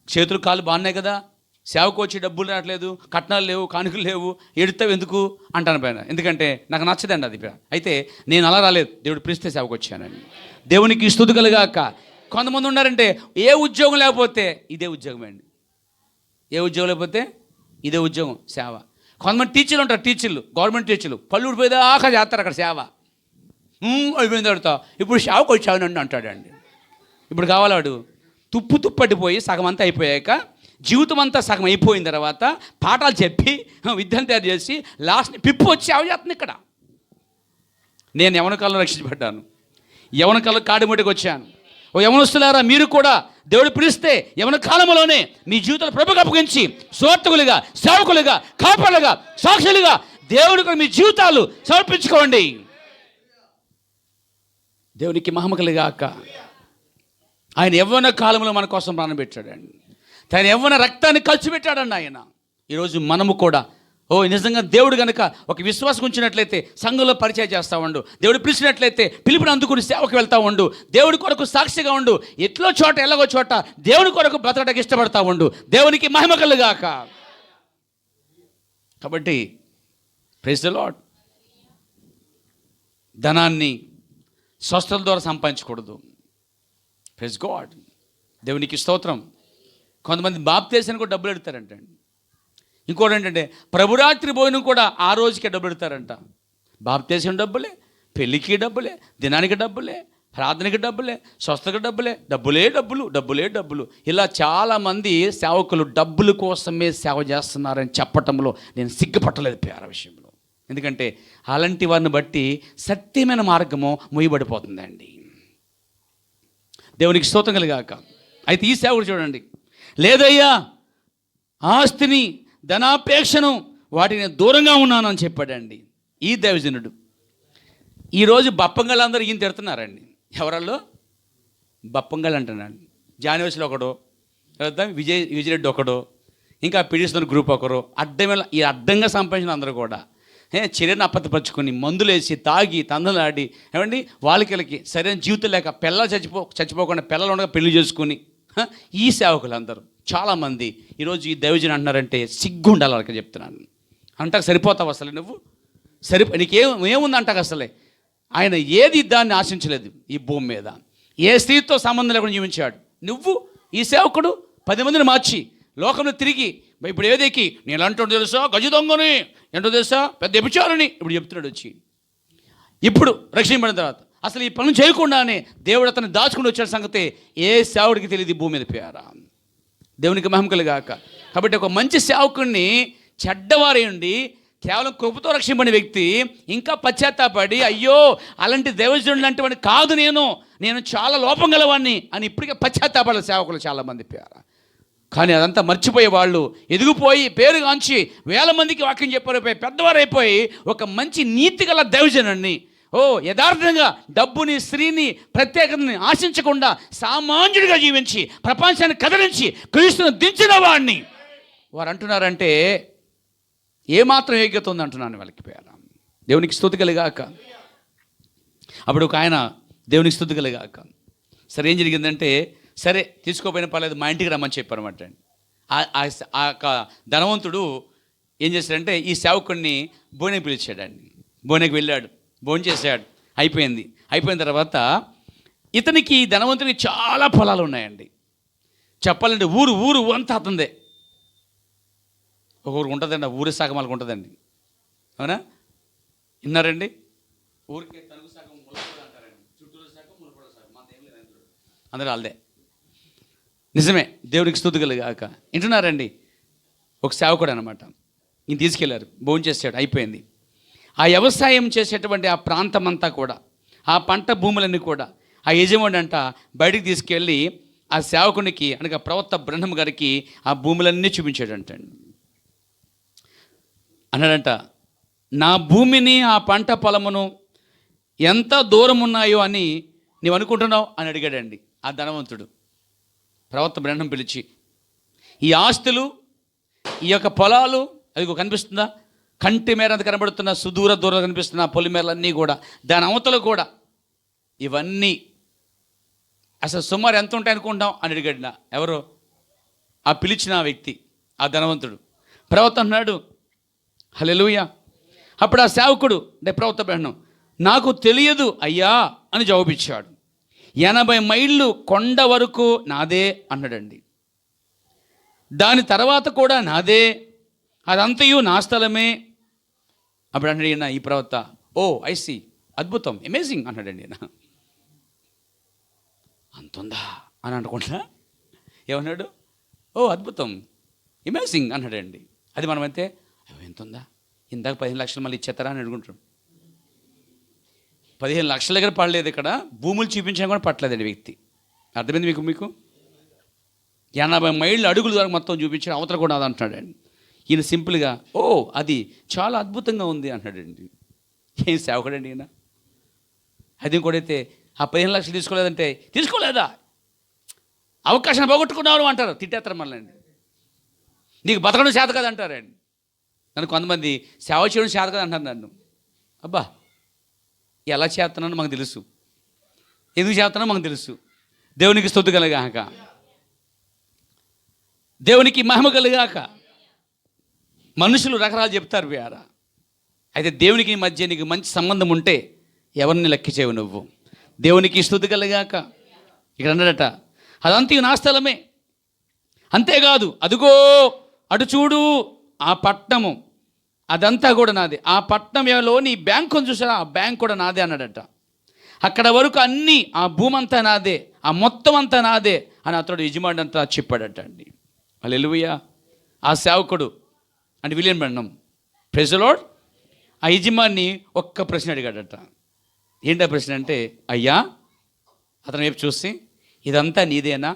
చేతులు కాళ్ళు బాగున్నాయి కదా, సేవకు వచ్చి డబ్బులు రావట్లేదు, కట్నాలు లేవు, కానుకలు లేవు, ఎడుతావు ఎందుకు అంటాను పైన. ఎందుకంటే నాకు నచ్చదండి అది. అయితే నేను అలా రాలేదు, దేవుడు పిలిస్తే సేవకు వచ్చానండి. దేవునికి స్తుతి కలుగాక. కొంతమంది ఉన్నారంటే ఏ ఉద్యోగం లేకపోతే ఇదే ఉద్యోగం అండి, ఏ ఉద్యోగం లేకపోతే ఇదే ఉద్యోగం సేవ. కొంతమంది టీచర్లు ఉంటారు, టీచర్లు గవర్నమెంట్ టీచర్లు పళ్ళు ఊడిపోయేదాకా చేస్తారు అక్కడ సేవ. అయిపోయింది అడుగుతా, ఇప్పుడు సేవకు వచ్చానండి అంటాడండి. ఇప్పుడు కావాలాడు తుప్పట్టిపోయి సగం అంతా అయిపోయాక, జీవితం అంతా సగం అయిపోయిన తర్వాత పాఠాలు చెప్పి విద్యను తయారు చేసి లాస్ట్ పిప్పు వచ్చి సేవ చేస్తుంది ఇక్కడ. నేను యవన కాలంలో రక్షించబడ్డాను, యవన కాలం కాడిముడికి వచ్చాను. ఓ యవనస్తులారా, మీరు కూడా దేవుడు పిలిస్తే యవన కాలంలోనే మీ జీవితాలు ప్రభువుకు అప్పగించి స్వార్థకులుగా, సేవకులుగా, కాపరులుగా, సాక్షులుగా దేవుడికి మీ జీవితాలు సమర్పించుకోండి. దేవునికి మహిమ కలుగాక. ఆయన యవ్వన కాలంలో మన కోసం ప్రాణం పెట్టాడండి. తన యవ్వన రక్తాన్ని ఖర్చు పెట్టాడండి ఆయన. ఈరోజు మనము కూడా నిజంగా దేవుడు కనుక ఒక విశ్వాసం ఉంచినట్లయితే సంఘంలో పరిచయం చేస్తూ ఉండు, దేవుడు పిలిచినట్లయితే పిలుపుని అందుకుని సేవకు వెళ్తూ ఉండు, దేవుడి కొరకు సాక్షిగా ఉండు, ఎట్లో చోట ఎలాగో చోట దేవుడి కొరకు బ్రతకడానికి ఇష్టపడతా ఉండు. దేవునికి మహిమ కలుగాక. కాబట్టి ప్రైజ్ ది లార్డ్. ధనాన్ని స్వస్థల ద్వారా సంపాదించకూడదు. Praise God. దేవునికి స్తోత్రం. కొంతమంది బాప్తీసానికి కూడా డబ్బులు ఎడతారంట. ఇంకోటి ఏంటంటే ప్రభురాత్రి భోజనం కూడా ఆ రోజుకే డబ్బులు ఎడతారంట. బాప్తీసం డబ్బులే, పెళ్ళికి డబ్బులే, దినానికి డబ్బులే, ప్రార్థనకి డబ్బులే, స్వస్థతకి డబ్బులే, డబ్బులు. ఇలా చాలామంది సేవకులు డబ్బుల కోసమే సేవ చేస్తున్నారని చెప్పటంలో నేను సిగ్గుపట్టలేదు పేర విషయంలో. ఎందుకంటే అలాంటి వారిని బట్టి సత్యమైన మార్గము మూయబడిపోతుందండి. దేవునికి స్తోత్రం కలుగాక. అయితే ఈ సేవకుడు చూడండి, లేదయ్యా ఆస్తిని, ధనాపేక్షను, వాటిని దూరంగా ఉన్నానని చెప్పాడండి ఈ దైవజనుడు. ఈరోజు బప్పంగాళ్ళందరూ ఈయన తిడుతున్నారండి. ఎవరల్లో బప్పంగాళ్ళు అంటున్నాడు. జానివసిలో ఒకడు, తర్వాత విజయరెడ్డి ఒకడు, ఇంకా పిడిస్తున్న గ్రూప్ ఒకరు, ఈ అడ్డంగా సంపాదించిన అందరూ కూడా చర్యను అప్పతపరుచుకొని మందులేసి తాగి తందలాడి ఏమండి వాళ్ళకి సరైన జీవితం లేక చచ్చిపోకుండా పిల్లలు ఉండగా పెళ్లి చేసుకుని ఈ సేవకులు అందరూ చాలామంది ఈరోజు ఈ దైవజనం అంటున్నారంటే సిగ్గు ఉండాలి వాళ్ళకి చెప్తున్నాను. అంటాక సరిపోతావు అసలు నువ్వు ఏముంది అంటాక అసలే ఆయన ఏది దాన్ని ఆశించలేదు ఈ భూమి మీద, ఏ స్త్రీతో సంబంధం లేకుండా జీవించాడు. నువ్వు ఈ సేవకుడు 10 మందిని మార్చి లోకంలో తిరిగి ఇప్పుడు ఏదేకి నేను అంటాడు తెలుసా గజ దొంగని, ఏంటో తెలుసా పెద్ద వ్యభిచారిని ఇప్పుడు చెప్తున్నాడు వచ్చి. ఇప్పుడు రక్షింపడిన తర్వాత అసలు ఈ పనులు చేయకుండానే దేవుడు అతను దాచుకుని వచ్చిన సంగతి ఏ సేవకుడికి తెలియదు భూమి మీద పేరా. దేవునికి మహిమ కలుగాక. కాబట్టి ఒక మంచి సేవకుడిని చెడ్డవారేయండి కేవలం కృపతో రక్షింపడిన వ్యక్తి ఇంకా పశ్చాత్తాపడి అయ్యో అలాంటి దైవజనుడు లాంటి వాడిని కాదు నేను చాలా లోపం గలవాడిని అని ఇప్పటికే పశ్చాత్తాపడాలి సేవకులు చాలామంది పేరా. కానీ అదంతా మర్చిపోయే వాళ్ళు ఎదిగిపోయి పేరుగాంచి 1000 మందికి వాక్యం చెప్పారైపోయి పెద్దవారైపోయి ఒక మంచి నీతి గల దైవజనుడిని యథార్థంగా డబ్బుని స్త్రీని ప్రత్యేకతని ఆశించకుండా సామాన్యుడిగా జీవించి ప్రపంచాన్ని కదిలించి క్రీస్తును దించిన వాడిని వారు అంటున్నారంటే ఏమాత్రం యోగ్యత ఉంది అంటున్నాను వాళ్ళకి పేర. దేవునికి స్తుతి కలుగాక. అప్పుడు ఒక ఆయన దేవునికి స్తుతి కలుగాక. సరే ఏం జరిగిందంటే సరే తీసుకోపోయిన పర్లేదు మా ఇంటికి రమ్మని చెప్పారన్నమాట. ఆ ధనవంతుడు ఏం చేశాడంటే ఈ సేవకుడిని భోజనం పిలిచాడండి. భోజనకి వెళ్ళాడు, భోజనం చేశాడు, అయిపోయిన తర్వాత ఇతనికి ధనవంతుడికి చాలా పొలాలు ఉన్నాయండి. చెప్పాలంటే ఊరు అంతా అతందే. ఒక్కొక్కరికి ఉంటుందండి, ఆ ఊరి సగం వాళ్ళకి ఉంటుందండి. అవునా విన్నారండి? ఊరికి తలుగు సగం ములపడ అంటారండి, చుట్టూరు సగం ములపడ సగం మా దేవుడు అందరూ వాళ్ళదే. నిజమే, దేవుడికి స్తుతి కలుగాక. వింటున్నారండి? ఒక సేవకుడు అనమాట. ఈయన తీసుకెళ్లారు, భోజనం చేసాడు, అయిపోయింది. ఆ వ్యవసాయం చేసేటువంటి ఆ ప్రాంతం అంతా కూడా ఆ పంట భూములన్నీ కూడా ఆ యజమాని అంట బయటికి తీసుకెళ్ళి ఆ సేవకునికి అనగా ప్రవక్త బ్రహ్మ గారికి ఆ భూములన్నీ చూపించాడంట. అన్నాడంట నా భూమిని ఆ పంట పొలమును ఎంత దూరం ఉన్నాయో అని నీవు అనుకుంటున్నావు అని అడిగాడండి ఆ ధనవంతుడు. ప్రవక్త బ్రహ్మ పిలిచి ఈ ఆస్తులు ఈ యొక్క పొలాలు అది కనిపిస్తుందా, కంటి మేర అంత కనబడుతున్న దూరం కనిపిస్తున్న పొలిమేరలన్నీ కూడా దాని అవతలు కూడా ఇవన్నీ అసలు సుమారు ఎంత ఉంటాయి అనుకుంటాం అని అడిగాడు ఎవరు ఆ పిలిచిన వ్యక్తి, ఆ ధనవంతుడు. ప్రవక్త అన్నాడు హల్లెలూయా. అప్పుడు ఆ సేవకుడు అంటే ప్రవక్త బ్రహ్మ నాకు తెలియదు అయ్యా అని జవాబిచ్చాడు. 80 మైళ్ళు కొండ వరకు నాదే అన్నాడండి. దాని తర్వాత కూడా నాదే, అదంతయు నా స్థలమే. అప్పుడు అన్నాడు ఈయన ఈ ప్రవక్త ఐ సీ, అద్భుతం, అమేజింగ్ అన్నాడండి ఈయన. అంతుందా అని అనుకుంటా ఏమన్నాడు? అద్భుతం, అమేజింగ్ అన్నాడండి. అది మనమైతే ఎంతుందా, ఇందాక 15 లక్షలు మళ్ళీ ఇచ్చేస్తారా అని అడుగుంటాం. 15 లక్షల దగ్గర పడలేదు, ఇక్కడ భూములు చూపించడం కూడా పట్టలేదండి వ్యక్తి. అర్థమైంది మీకు? 80 మైళ్ళు అడుగులు ద్వారా మొత్తం చూపించాడు, అవతల కూడా అది అంటున్నాడండి. ఈయన సింపుల్గా అది చాలా అద్భుతంగా ఉంది అంటున్నాడండి. ఏం సేవకుడండి ఈయన? అది కూడా అయితే ఆ 15 లక్షలు తీసుకోలేదంటే తీసుకోలేదా, అవకాశాన్ని పోగొట్టుకున్నావు అంటారు, తిట్టేస్తారు మళ్ళీ. నీకు బతకడం చేత కదా అంటారండి. నన్ను కొంతమంది సేవ చేయడం చేత కదా అంటారు నన్ను. అబ్బా ఎలా చేస్తున్నానో మాకు తెలుసు, ఎందుకు చేస్తున్నానో మాకు తెలుసు. దేవునికి స్తుతి కలుగాక, దేవునికి మహిమ కలుగాక. మనుషులు రకరాలు చెప్తారు వేరా, అయితే దేవునికి మధ్య నీకు మంచి సంబంధం ఉంటే ఎవరిని లెక్క చేయవు నువ్వు. దేవునికి స్తుతి కలుగాక. ఇక్కడ అన్నాడట అదంతా నా స్థలమే, అంతేకాదు అదుగో అటు చూడు ఆ పట్టణము అదంతా కూడా నాదే, ఆ పట్టణంలో నీ బ్యాంకును చూసారా, ఆ బ్యాంక్ కూడా నాదే అన్నాడట. అక్కడ వరకు అన్నీ ఆ భూమి అంతా నాదే, ఆ మొత్తం అంతా నాదే అని అతడు యజమాని అంతా చెప్పాడట అండి. హల్లెలూయా. ఆ సేవకుడు అంటే విలియం బ్రన్హం ప్రైజ్ ది లార్డ్ ఆ యజమాని ఒక్క ప్రశ్న అడిగాడట. ఏంటా ప్రశ్న అంటే, అయ్యా అతను వైపు చూసి ఇదంతా నీదేనా,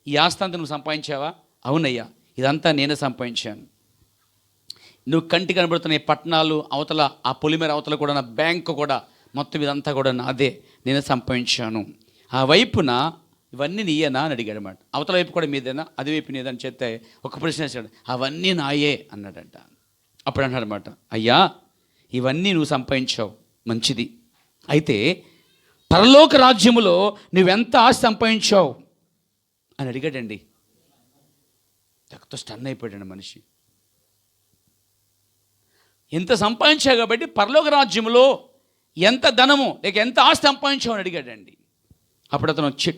ఈ ఆస్తి నువ్వు సంపాదించావా? అవునయ్యా, ఇదంతా నేనే సంపాదించాను. నువ్వు కంటి కనబడుతున్న ఈ పట్టణాలు అవతల ఆ పొలిమేర అవతల కూడా నా బ్యాంకు కూడా మొత్తం ఇదంతా కూడా నాదే, నేనే సంపాదించాను. ఆ వైపున ఇవన్నీ నీయేనా అని అడిగాడు అన్నమాట. అవతల వైపు కూడా మీదేనా, అది వైపు నీదని చెప్తే ఒక ప్రశ్న వేసాడు, అవన్నీ నాయే అన్నాడంట. అప్పుడు అన్నాడనమాట, అయ్యా ఇవన్నీ నువ్వు సంపాదించావు మంచిది, అయితే పరలోక రాజ్యములో నువ్వెంత ఆస్తి సంపాదించావు అని అడిగాడండి. రక్త స్టన్ అయిపోయాడు మనిషి. ఎంత సంపాదించావు కాబట్టి పరలోక రాజ్యములో ఎంత ధనము లేక ఎంత ఆస్తి సంపాదించావు అని అడిగాడండి. అప్పుడు అతను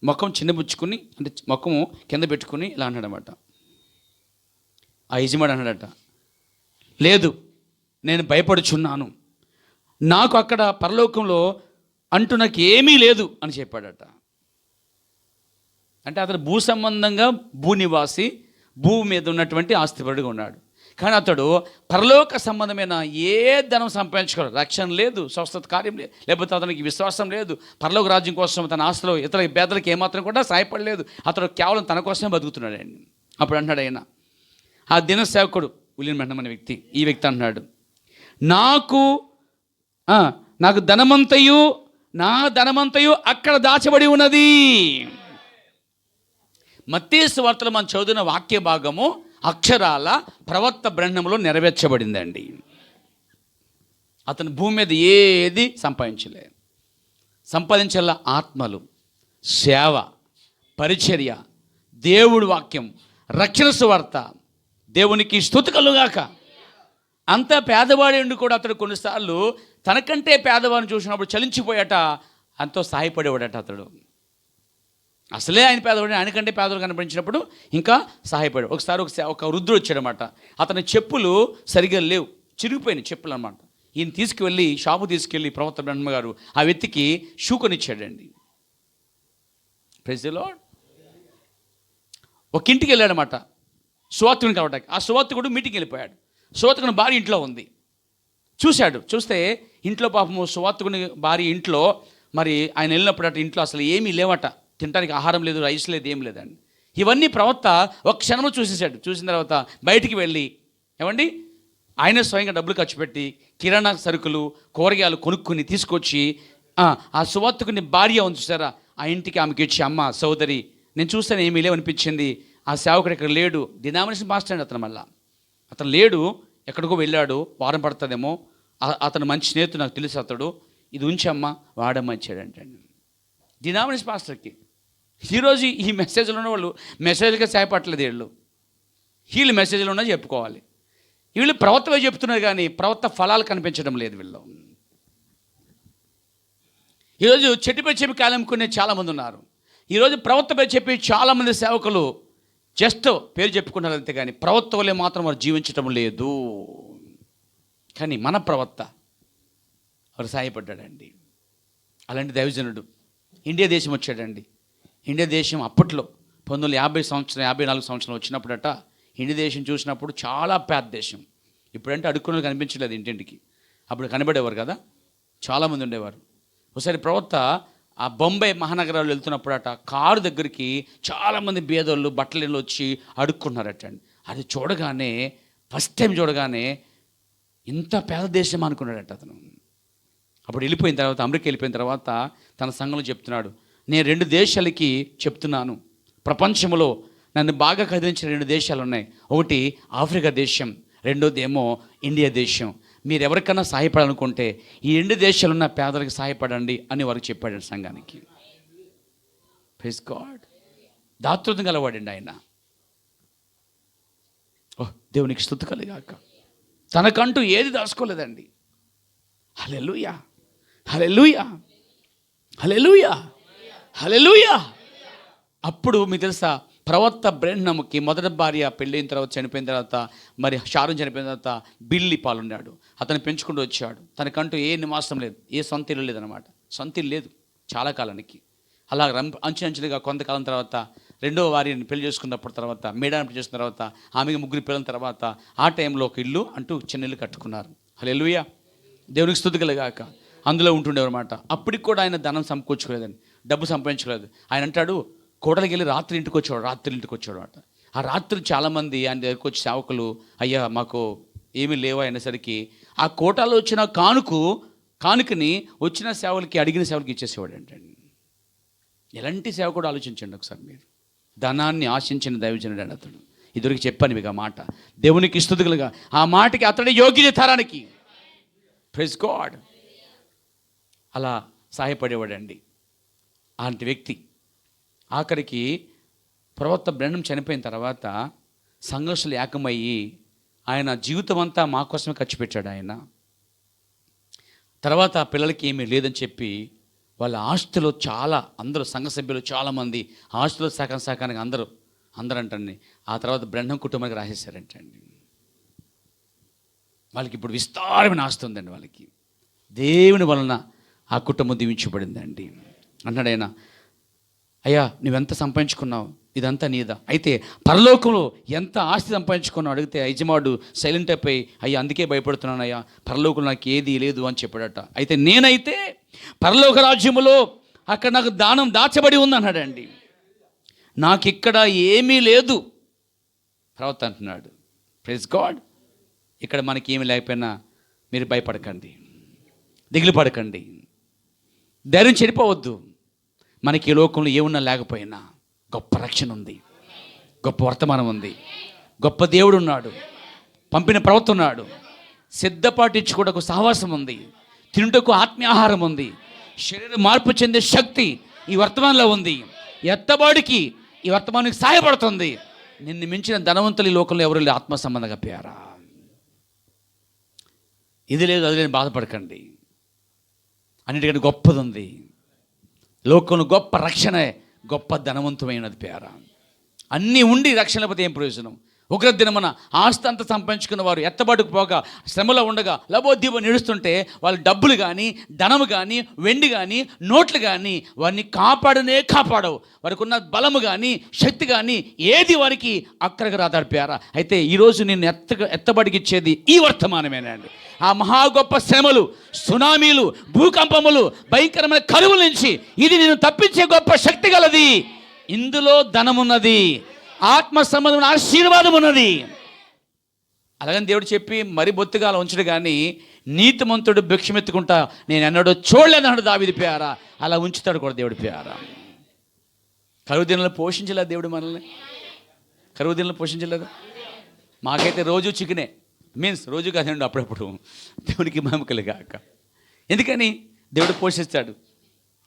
ముఖం చిన్నబుచ్చుకుని, అంటే ముఖము కింద పెట్టుకుని ఇలా అన్నాడనమాట. ఆ యజమాడు అన్నాడట, లేదు నేను భయపడుచున్నాను, నాకు అక్కడ పరలోకంలో అంటూ నాకు ఏమీ లేదు అని చెప్పాడట. అంటే అతను భూ సంబంధంగా భూనివాసి, భూమి మీద ఉన్నటువంటి ఆస్తిపరుడుగా ఉన్నాడు. కానీ అతడు పరలోక సంబంధమైన ఏ ధనం సంపాదించుకోవాలి, రక్షణ లేదు, స్వస్థత కార్యం లేదు, లేకపోతే అతనికి విశ్వాసం లేదు, పరలోక రాజ్యం కోసం తన ఆస్తిలో ఇతర పేదలకు ఏమాత్రం కూడా సహాయపడలేదు. అతడు కేవలం తన కోసమే బతుకుతున్నాడండి. అప్పుడు అంటున్నాడు ఆయన, ఆ దిన సేవకుడు విలియం బ్రన్హం అనే వ్యక్తి, ఈ వ్యక్తి అంటున్నాడు, నాకు ధనమంతయు, నా ధనమంతయు అక్కడ దాచబడి ఉన్నది. మత్తయి సువార్తలో మనం చదివిన వాక్య భాగము అక్షరాల ప్రవక్త బ్రహ్మంలో నెరవేర్చబడిందండి. అతను భూమి మీద ఏది సంపాదించాల ఆత్మలు, సేవ, పరిచర్య, దేవుడి వాక్యం, రక్షణ సువార్త, దేవునికి స్తుతి కలుగాక. అంత పేదవాడి ఉండి కూడా అతడు కొన్నిసార్లు తనకంటే పేదవాడిని చూసినప్పుడు చలించిపోయాట, అంతో సహాయపడేవాడట. అతడు అసలే ఆయన పేదవాడిని, ఆయనకంటే పేదవాడు కనిపించినప్పుడు ఇంకా సహాయపడాడు. ఒకసారి ఒక వృద్ధుడు వచ్చాడనమాట. అతని చెప్పులు సరిగ్గా లేవు, చిరిగిపోయినాయి చెప్పులు అనమాట. ఈయన తీసుకువెళ్ళి షాపు తీసుకెళ్ళి ప్రవక్త బ్రహ్మ గారు ఆ వ్యక్తికి షూ కొనిచ్చాడండి. Praise the lord. ఒక ఇంటికి వెళ్ళాడనమాట సువార్తికుని కావడానికి. ఆ సువార్తికుడు మీటింగ్కి వెళ్ళిపోయాడు. సువార్తికుని భార్య ఇంట్లో ఉంది. చూస్తే ఇంట్లో పాపము సువార్తికుని భార్య ఇంట్లో మరి ఆయన వెళ్ళినప్పుడు అటు ఇంట్లో అసలు ఏమీ లేవట, తినడానికి ఆహారం లేదు, రైస్ లేదు, ఏం లేదండి. ఇవన్నీ ప్రవక్త ఒక క్షణంలో చూసేసాడు. చూసిన తర్వాత బయటికి వెళ్ళి, ఏమండి ఆయన స్వయంగా డబ్బులు ఖర్చు పెట్టి కిరాణా సరుకులు, కూరగాయలు కొనుక్కుని తీసుకొచ్చి ఆ సువార్తికుని భార్య ఉంది చూసారా, ఆ ఇంటికి ఆమెకి ఇచ్చి, అమ్మ సోదరి నేను చూస్తాను ఏమీ లేవనిపించింది, ఆ సేవకుడు ఇక్కడ లేడు, డినామినేషన్ పాస్టర్ అండి అతను, మళ్ళా అతను లేడు, ఎక్కడికో వెళ్ళాడు, వారం పడుతుందేమో, అతను మంచి స్నేహితుడు నాకు తెలుసు, అతడు ఇది ఉంచమ్మా వాడమ్మా ఇచ్చాడంటే డినామినేషన్ పాస్టర్కి. ఈరోజు ఈ మెసేజ్లో ఉన్న వాళ్ళు మెసేజ్గా సహాయపడలేదు, వీళ్ళు మెసేజ్లో ఉన్నా చెప్పుకోవాలి. వీళ్ళు ప్రవక్తవే చెప్తున్నారు కానీ ప్రవక్త ఫలాలు కనిపించడం లేదు వీళ్ళు. ఈరోజు చెట్టుపై చెప్పి కాలమ్ముకునే చాలామంది ఉన్నారు. ఈరోజు ప్రవక్తపై చెప్పి చాలామంది సేవకులు జస్ట్ పేరు చెప్పుకున్నారు అంతే, కానీ ప్రవక్త వల్లే మాత్రం వారు జీవించడం లేదు. కానీ మన ప్రవక్త వారు సహాయపడ్డాడండి. అలాంటి దైవజనుడు ఇండియా దేశం వచ్చాడండి. ఇండియా దేశం అప్పట్లో 1954 సంవత్సరం వచ్చినప్పుడట ఇండియా దేశం చూసినప్పుడు చాలా పేద దేశం. ఇప్పుడంటే అడుక్కున్నది కనిపించలేదు ఇంటింటికి, అప్పుడు కనబడేవారు కదా, చాలామంది ఉండేవారు. ఒకసారి ప్రవక్త ఆ బొంబాయి మహానగరాలు వెళ్తున్నప్పుడట కారు దగ్గరికి చాలామంది బేదోళ్ళు బట్టలు వచ్చి అడుక్కున్నారట అండి. అది చూడగానే ఫస్ట్ టైం చూడగానే ఇంత పేద దేశం అనుకున్నాడట అతను. అప్పుడు వెళ్ళిపోయిన తర్వాత, అమెరికా వెళ్ళిపోయిన తర్వాత తన సంఘంలో చెప్తున్నాడు, నేను 2 దేశాలకి చెప్తున్నాను, ప్రపంచంలో నన్ను బాగా కదిలించిన 2 దేశాలు ఉన్నాయి. ఒకటి ఆఫ్రికా దేశం, రెండోది ఏమో ఇండియా దేశం. మీరు ఎవరికైనా సహాయపడాలనుకుంటే ఈ 2 దేశాలు ఉన్న పేదలకు సహాయపడండి అని వారికి చెప్పాడు సంఘానికి. Praise God. దాతృత్వం గలవాడండి ఆయన. దేవునికి స్తుతి కలుగాక. తనకంటూ ఏది దాచుకోలేదండి. హల్లెలూయా, హల్లెలూయా, హల్లెలూయా, హల్లెలూయా. అప్పుడు మీకు తెలుసా, ప్రవక్త బ్రహ్మంకి మొదటి భార్య పెళ్ళైన తర్వాత చనిపోయిన తర్వాత, మరి షారోన్ చనిపోయిన తర్వాత బిల్లీ పాలున్నాడు. అతను పెంచుకుంటూ వచ్చాడు. తనకంటూ ఏ నివాసం లేదు, ఏ సొంత ఇల్లు లేదనమాట. సొంత ఇల్లు లేదు చాలా కాలానికి. అలా అంచెలుగా కొంతకాలం తర్వాత రెండవ వారిని పెళ్లి చేసుకున్నప్పుడు తర్వాత, మేడాన్ని చేసుకున్న తర్వాత, ఆమెకి 3 పిల్లల తర్వాత ఆ టైంలో ఒక ఇల్లు అంటూ చిన్న ఇల్లు కట్టుకున్నారు. హల్లెలూయా, దేవునికి స్తుతి కలుగాక. అందులో ఉంటుండేవన్నమాట. అప్పటికి కూడా ఆయన ధనం సమకూర్చుకోలేదండి, డబ్బు సంపాదించుకోలేదు. ఆయన అంటాడు, కోటలకు వెళ్ళి రాత్రి ఇంటికి వచ్చాడు అనమాట. ఆ రాత్రి చాలామంది ఆయన దగ్గరికి వచ్చి సేవకులు, అయ్యా మాకు ఏమీ లేవా అనేసరికి ఆ కోటలో వచ్చిన కానుకని వచ్చిన సేవలకి, అడిగిన సేవలకి ఇచ్చేసేవాడు అంటండి. ఎలాంటి సేవకుడు ఆలోచించండి ఒకసారి మీరు. ధనాన్ని ఆశించిన దైవజనుడు అని అతడు. ఇదివరకు చెప్పాను మీకు ఆ మాట. దేవునికి స్తుతికలుగా ఆ మాటకి అతడి యోగ్యత తరానికి. Praise God. అలా సహాయపడేవాడండి అలాంటి వ్యక్తి. ఆఖరికి ప్రవక్త బ్రెన్హం చనిపోయిన తర్వాత సంఘర్షణలు ఏకమయ్యి ఆయన జీవితం అంతా మా కోసమే ఖర్చు పెట్టాడు ఆయన. తర్వాత పిల్లలకి ఏమీ లేదని చెప్పి వాళ్ళ ఆస్తులు చాలా, అందరూ సంఘ సభ్యులు చాలామంది ఆస్తులు సకానికి అందరూ అంటండి. ఆ తర్వాత బ్రెన్హం కుటుంబానికి రాసేసారంటండి. వాళ్ళకి ఇప్పుడు విస్తారమైన ఆస్తి ఉందండి. వాళ్ళకి దేవుని వలన ఆ కుటుంబం దీవించబడిందండి. అన్నాడు ఆయన, అయ్యా నువ్వెంత సంపాదించుకున్నావు, ఇదంతా నీదా, అయితే పరలోకంలో ఎంత ఆస్తి సంపాదించుకున్నావు అడిగితే యజమానుడు సైలెంట్ అయిపోయి, అయ్యా అందుకే భయపడుతున్నాను అయ్యా, పరలోకంలో నాకు ఏది లేదు అని చెప్పాడట. అయితే నేనైతే పరలోక రాజ్యములో అక్కడ నాకు దానం దాచబడి ఉంది అన్నాడండి. నాకు ఇక్కడ ఏమీ లేదు. ప్రవక్త అంటున్నాడు, ప్రైజ్ గాడ్. ఇక్కడ మనకి ఏమీ లేకపోయినా మీరు భయపడకండి, దిగులు పడకండి, ధైర్యం చెడిపోవద్దు. మనకి ఈ లోకంలో ఏమున్నా లేకపోయినా గొప్ప రక్షణ ఉంది, గొప్ప వర్తమానం ఉంది, గొప్ప దేవుడు ఉన్నాడు, పంపిన ప్రవక్త ఉన్నాడు, సిద్ధపాటించుకోవడానికి సహవాసం ఉంది, తినుటకు ఆత్మీయాహారం ఉంది, శరీరం మార్పు చెందే శక్తి ఈ వర్తమానంలో ఉంది, ఎత్తబాడికి ఈ వర్తమానానికి సహాయపడుతుంది. నిన్ను మించిన ధనవంతులు ఈ లోకంలో ఎవరు లేదు. ఆత్మ సంబంధంగా ప్యారా, ఇది లేదు అది లేదు బాధపడకండి, అన్నిటికంటే గొప్పది ఉంది. లోకంలో గొప్ప రక్షణ, గొప్ప ధనవంతమైనది ప్యారా. అన్నీ ఉండి రక్షణ లేకపోతే ఏం ప్రయోజనం? ఒకరి దినమన ఆస్తి అంతా సంపాదించుకున్న వారు ఎత్తబాటుకు పోగా శ్రమలో ఉండగా లబోద్దీపం నిడుస్తుంటే వాళ్ళ డబ్బులు కానీ, ధనము కానీ, వెండి కానీ, నోట్లు కానీ వారిని కాపాడవు. వారికి ఉన్న బలము కానీ, శక్తి కానీ ఏది వారికి అక్కడికి రాదాడిపోయారా. అయితే ఈరోజు నేను ఎత్తబడికి ఇచ్చేది ఈ వర్తమానమేనండి. ఆ మహా గొప్ప శ్రమలు, సునామీలు, భూకంపములు, భయంకరమైన కరువుల నుంచి ఇది నేను తప్పించే గొప్ప శక్తి గలది. ఇందులో ధనమున్నది, ఆత్మ సంబంధమైన ఆశీర్వాదం ఉన్నది. అలాగని దేవుడు చెప్పి మరి బొత్తుగా అలా ఉంచడు. కానీ నీతిమంతుడు భిక్షమెత్తుకుంటా నేను ఎన్నడూ చూడలేదన్నాడు దావీదు ప్యారా. అలా ఉంచుతాడు కూడా దేవుడి ప్యారా. కరువు దినాలను పోషించలేదు దేవుడు మనల్ని, కరువు దినాలను పోషించలేదు. మాకైతే రోజు చికెనే, మీన్స్ రోజు కాదండి, అప్పుడప్పుడు. దేవునికి మహిమ గాక. ఎందుకని దేవుడు పోషిస్తాడు,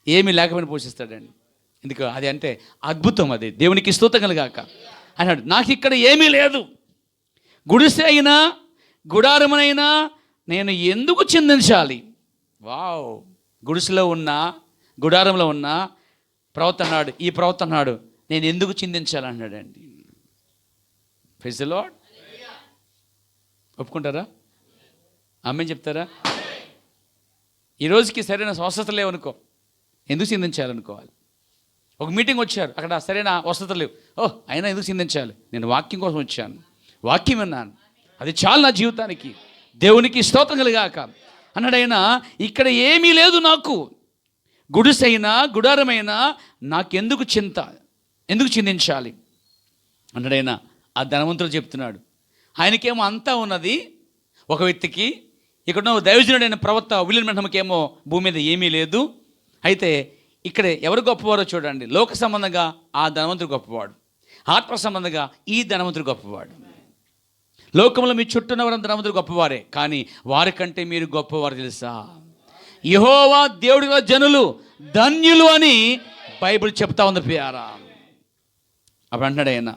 ఏమీ లేకపోయినా పోషిస్తాడండి. ఎందుకు? అది అంటే అద్భుతం, అది దేవునికి స్తోత్రం గాక అన్నాడు. నాకు ఇక్కడ ఏమీ లేదు, గుడిసె అయినా గుడారమునైనా నేను ఎందుకు చిందించాలి? వావ్, గుడిసెలో ఉన్నా గుడారంలో ఉన్నా ప్రవక్త అన్నాడు, ఈ ప్రవక్త అన్నాడు నేను ఎందుకు చిందించాలి అన్నాడండి. Praise the Lord. ఒప్పుకుంటారా? ఆమేన్ చెప్తారా? ఈరోజుకి సరైన స్వస్థత లేవనుకో, ఎందుకు చిందించాలనుకోవాలి. ఒక మీటింగ్ వచ్చారు, అక్కడ సరైన వసతులు లేవు, అయినా ఎందుకు చిందించాలి? నేను వాక్యం కోసం వచ్చాను, వాక్యం విన్నాను, అది చాలు నా జీవితానికి, దేవునికి స్తోత్రం కలుగాక అన్నాడు ఆయన. ఇక్కడ ఏమీ లేదు నాకు, గుడిసైనా గుడారమైనా నాకెందుకు చింత, ఎందుకు చిందించాలి అన్నాడు ఆయన. ఆ ధనవంతుడు చెప్తున్నాడు, ఆయనకేమో అంతా ఉన్నది ఒక వ్యక్తికి, ఇక్కడ దైవజనుడైన ప్రవక్త విలియం బ్రెన్హామ్కేమో భూమి మీద ఏమీ లేదు. అయితే ఇక్కడ ఎవరు గొప్పవారో చూడండి. లోక సంబంధంగా ఆ ధనవంతుడు గొప్పవాడు, ఆత్మ సంబంధంగా ఈ ధనవంతుడు గొప్పవాడు. లోకంలో మీ చుట్టూ ఉన్నవారంతా ధనవంతుడు గొప్పవారే, కానీ వారికంటే మీరు గొప్పవారు తెలుసా? యెహోవా దేవుడి జనులు ధన్యులు అని బైబిల్ చెప్తా ఉంది ప్రియారా. అప్పుడు అంటున్నాడు ఆయన,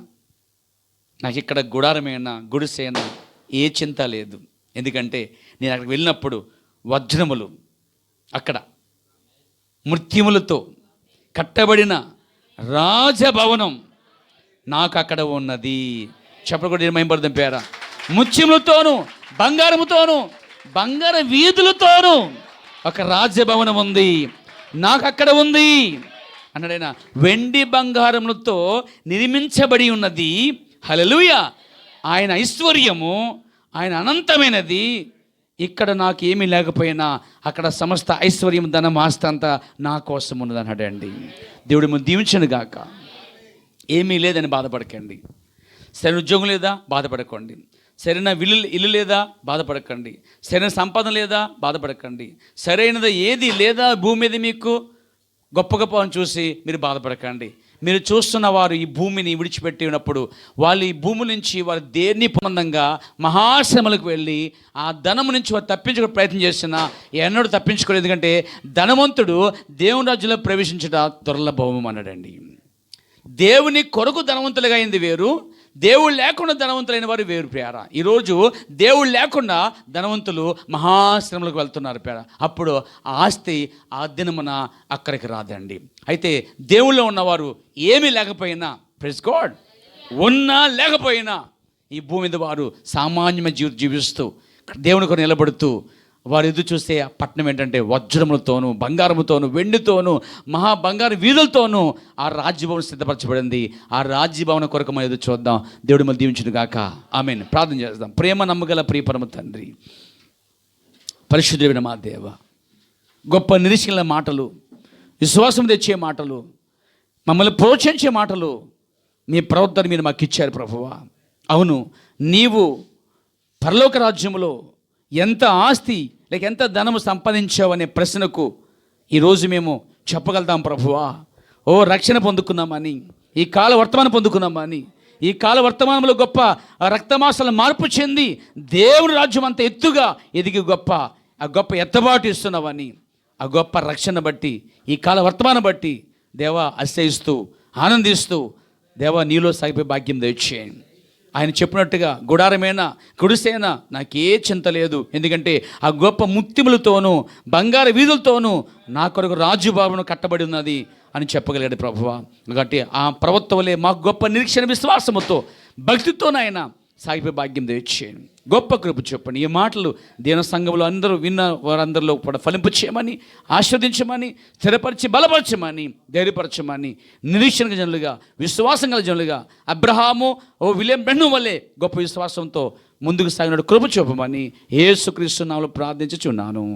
నాకు ఇక్కడ గుడారమైనా గుడిసైనా ఏ చింత లేదు. ఎందుకంటే నేను అక్కడికి వెళ్ళినప్పుడు వజ్రములు, అక్కడ మృత్యుములతో కట్టబడిన రాజభవనం నాకు అక్కడ ఉన్నది. చెప్పకూడదు నిర్మయంపడదాం పేరా. ముత్యములతోనూ బంగారముతోనూ బంగార వీధులతోనూ ఒక రాజభవనం ఉంది, నాకు అక్కడ ఉంది అన్నాడైనా. వెండి బంగారములతో నిర్మించబడి ఉన్నది. హల్లెలూయా. ఆయన ఐశ్వర్యము, ఆయన అనంతమైనది. ఇక్కడ నాకు ఏమీ లేకపోయినా అక్కడ సమస్త ఐశ్వర్యం, ధనం, ఆస్తి అంతా నా కోసం ఉన్నది అన్నాడండి. దేవుడు మేము దీవించను గాక. ఏమీ లేదని బాధపడకండి. సరైన ఉద్యోగం లేదా బాధపడకండి, సరైన ఇల్లు లేదా బాధపడకండి, సరైన సంపాదన లేదా బాధపడకండి, సరైనది ఏది లేదా భూమి మీద మీకు గొప్ప గొప్పని చూసి మీరు బాధపడకండి. మీరు చూస్తున్న వారు ఈ భూమిని విడిచిపెట్టి ఉన్నప్పుడు వాళ్ళు ఈ భూమి నుంచి వారు దేన్ని పొందంగా మహాశ్రమలకు వెళ్ళి ఆ ధనము నుంచి వారు తప్పించుకునే ప్రయత్నం చేస్తున్నా ఎన్నడూ తప్పించుకోలేదు. ఎందుకంటే ధనవంతుడు దేవుని రాజ్యంలో ప్రవేశించట దుర్లభం అన్నాడండి. దేవుని కొరకు ధనవంతులుగా అయింది వేరు, దేవుడు లేకుండా ధనవంతులైన వారు వేరు ప్రియారా. ఈరోజు దేవుడు లేకుండా ధనవంతులు మహాశ్రమలకు వెళ్తున్నారు ప్రియారా. అప్పుడు ఆస్తి ఆ దినమున అక్కడికి రాదండి. అయితే దేవుళ్ళో ఉన్నవారు ఏమీ లేకపోయినా, ప్రైజ్ గాడ్, ఉన్నా లేకపోయినా ఈ భూమి మీద వారు సామాన్యమైన జీవిస్తూ దేవుని కొరకు నిలబడుతూ వారు ఎదురు చూస్తే ఆ పట్టణం ఏంటంటే వజ్రములతోనూ బంగారముతోనూ వెండితోనూ మహా బంగారు వీధులతోనూ ఆ రాజ్యభవనం సిద్ధపరచబడింది. ఆ రాజ్యభవనం కొరకు మనం ఎదురు చూద్దాం. దేవుడు మళ్ళీ దీవించును గాక. ఆమేన్. ప్రార్థన చేద్దాం. ప్రేమ నమ్మగల ప్రియ పరమ తండ్రి, పరిశుద్ధుడైన మా దేవ, గొప్ప నిరీక్షణ మాటలు, విశ్వాసం తెచ్చే మాటలు, మమ్మల్ని ప్రోత్సహించే మాటలు మీ ప్రవర్తన మీరు మాకు ఇచ్చారు ప్రభువా. అవును, నీవు పరలోక రాజ్యములో ఎంత ఆస్తి లేక ఎంత ధనము సంపాదించావు అనే ప్రశ్నకు ఈరోజు మేము చెప్పగలుగుతాం ప్రభువా. ఓ రక్షణ పొందుకున్నామని, ఈ కాల వర్తమానం పొందుకున్నామని, ఈ కాల వర్తమానంలో గొప్ప రక్తమాసాలు మార్పు చెంది దేవుని రాజ్యం అంత ఎత్తుగా ఎదిగి ఆ గొప్ప ఎత్తబాటు ఇస్తున్నావని, ఆ గొప్ప రక్షణ బట్టి ఈ కాల వర్తమానం బట్టి దేవా అతిశయిస్తూ ఆనందిస్తూ దేవా నీలో సాగిపోయే భాగ్యం దయచేయండి. ఆయన చెప్పినట్టుగా గుడారమైనా గుడిసైనా నాకే చింత లేదు, ఎందుకంటే ఆ గొప్ప ముత్యములతోనూ బంగారు వీధులతోనూ నా కొరకు రాజుభవనం కట్టబడి ఉన్నది అని చెప్పగలిగాడు ప్రభువా. కాబట్టి ఆ ప్రవక్త వలె మాకు గొప్ప నిరీక్షణ విశ్వాసముతో భక్తితోనైనా సాగిపోయే భాగ్యం తెచ్చేయండి. గొప్ప కృప చెప్పండి. ఈ మాటలు దేవుని సంఘంలో అందరూ విన్న వారందరిలో కూడా ఫలింపు చేయమని, ఆస్వాదించమని, స్థిరపరిచి బలపరచమని, ధైర్యపరచమని, నిరీక్షణ జనులుగా విశ్వాసం గల జనులుగా అబ్రహాము విలియం బ్రెన్హం వల్లే గొప్ప విశ్వాసంతో ముందుకు సాగిన కృప చూపమని యేసుక్రీస్తు నామములో ప్రార్థించుచున్నాను.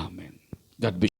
ఆమేన్. God bless.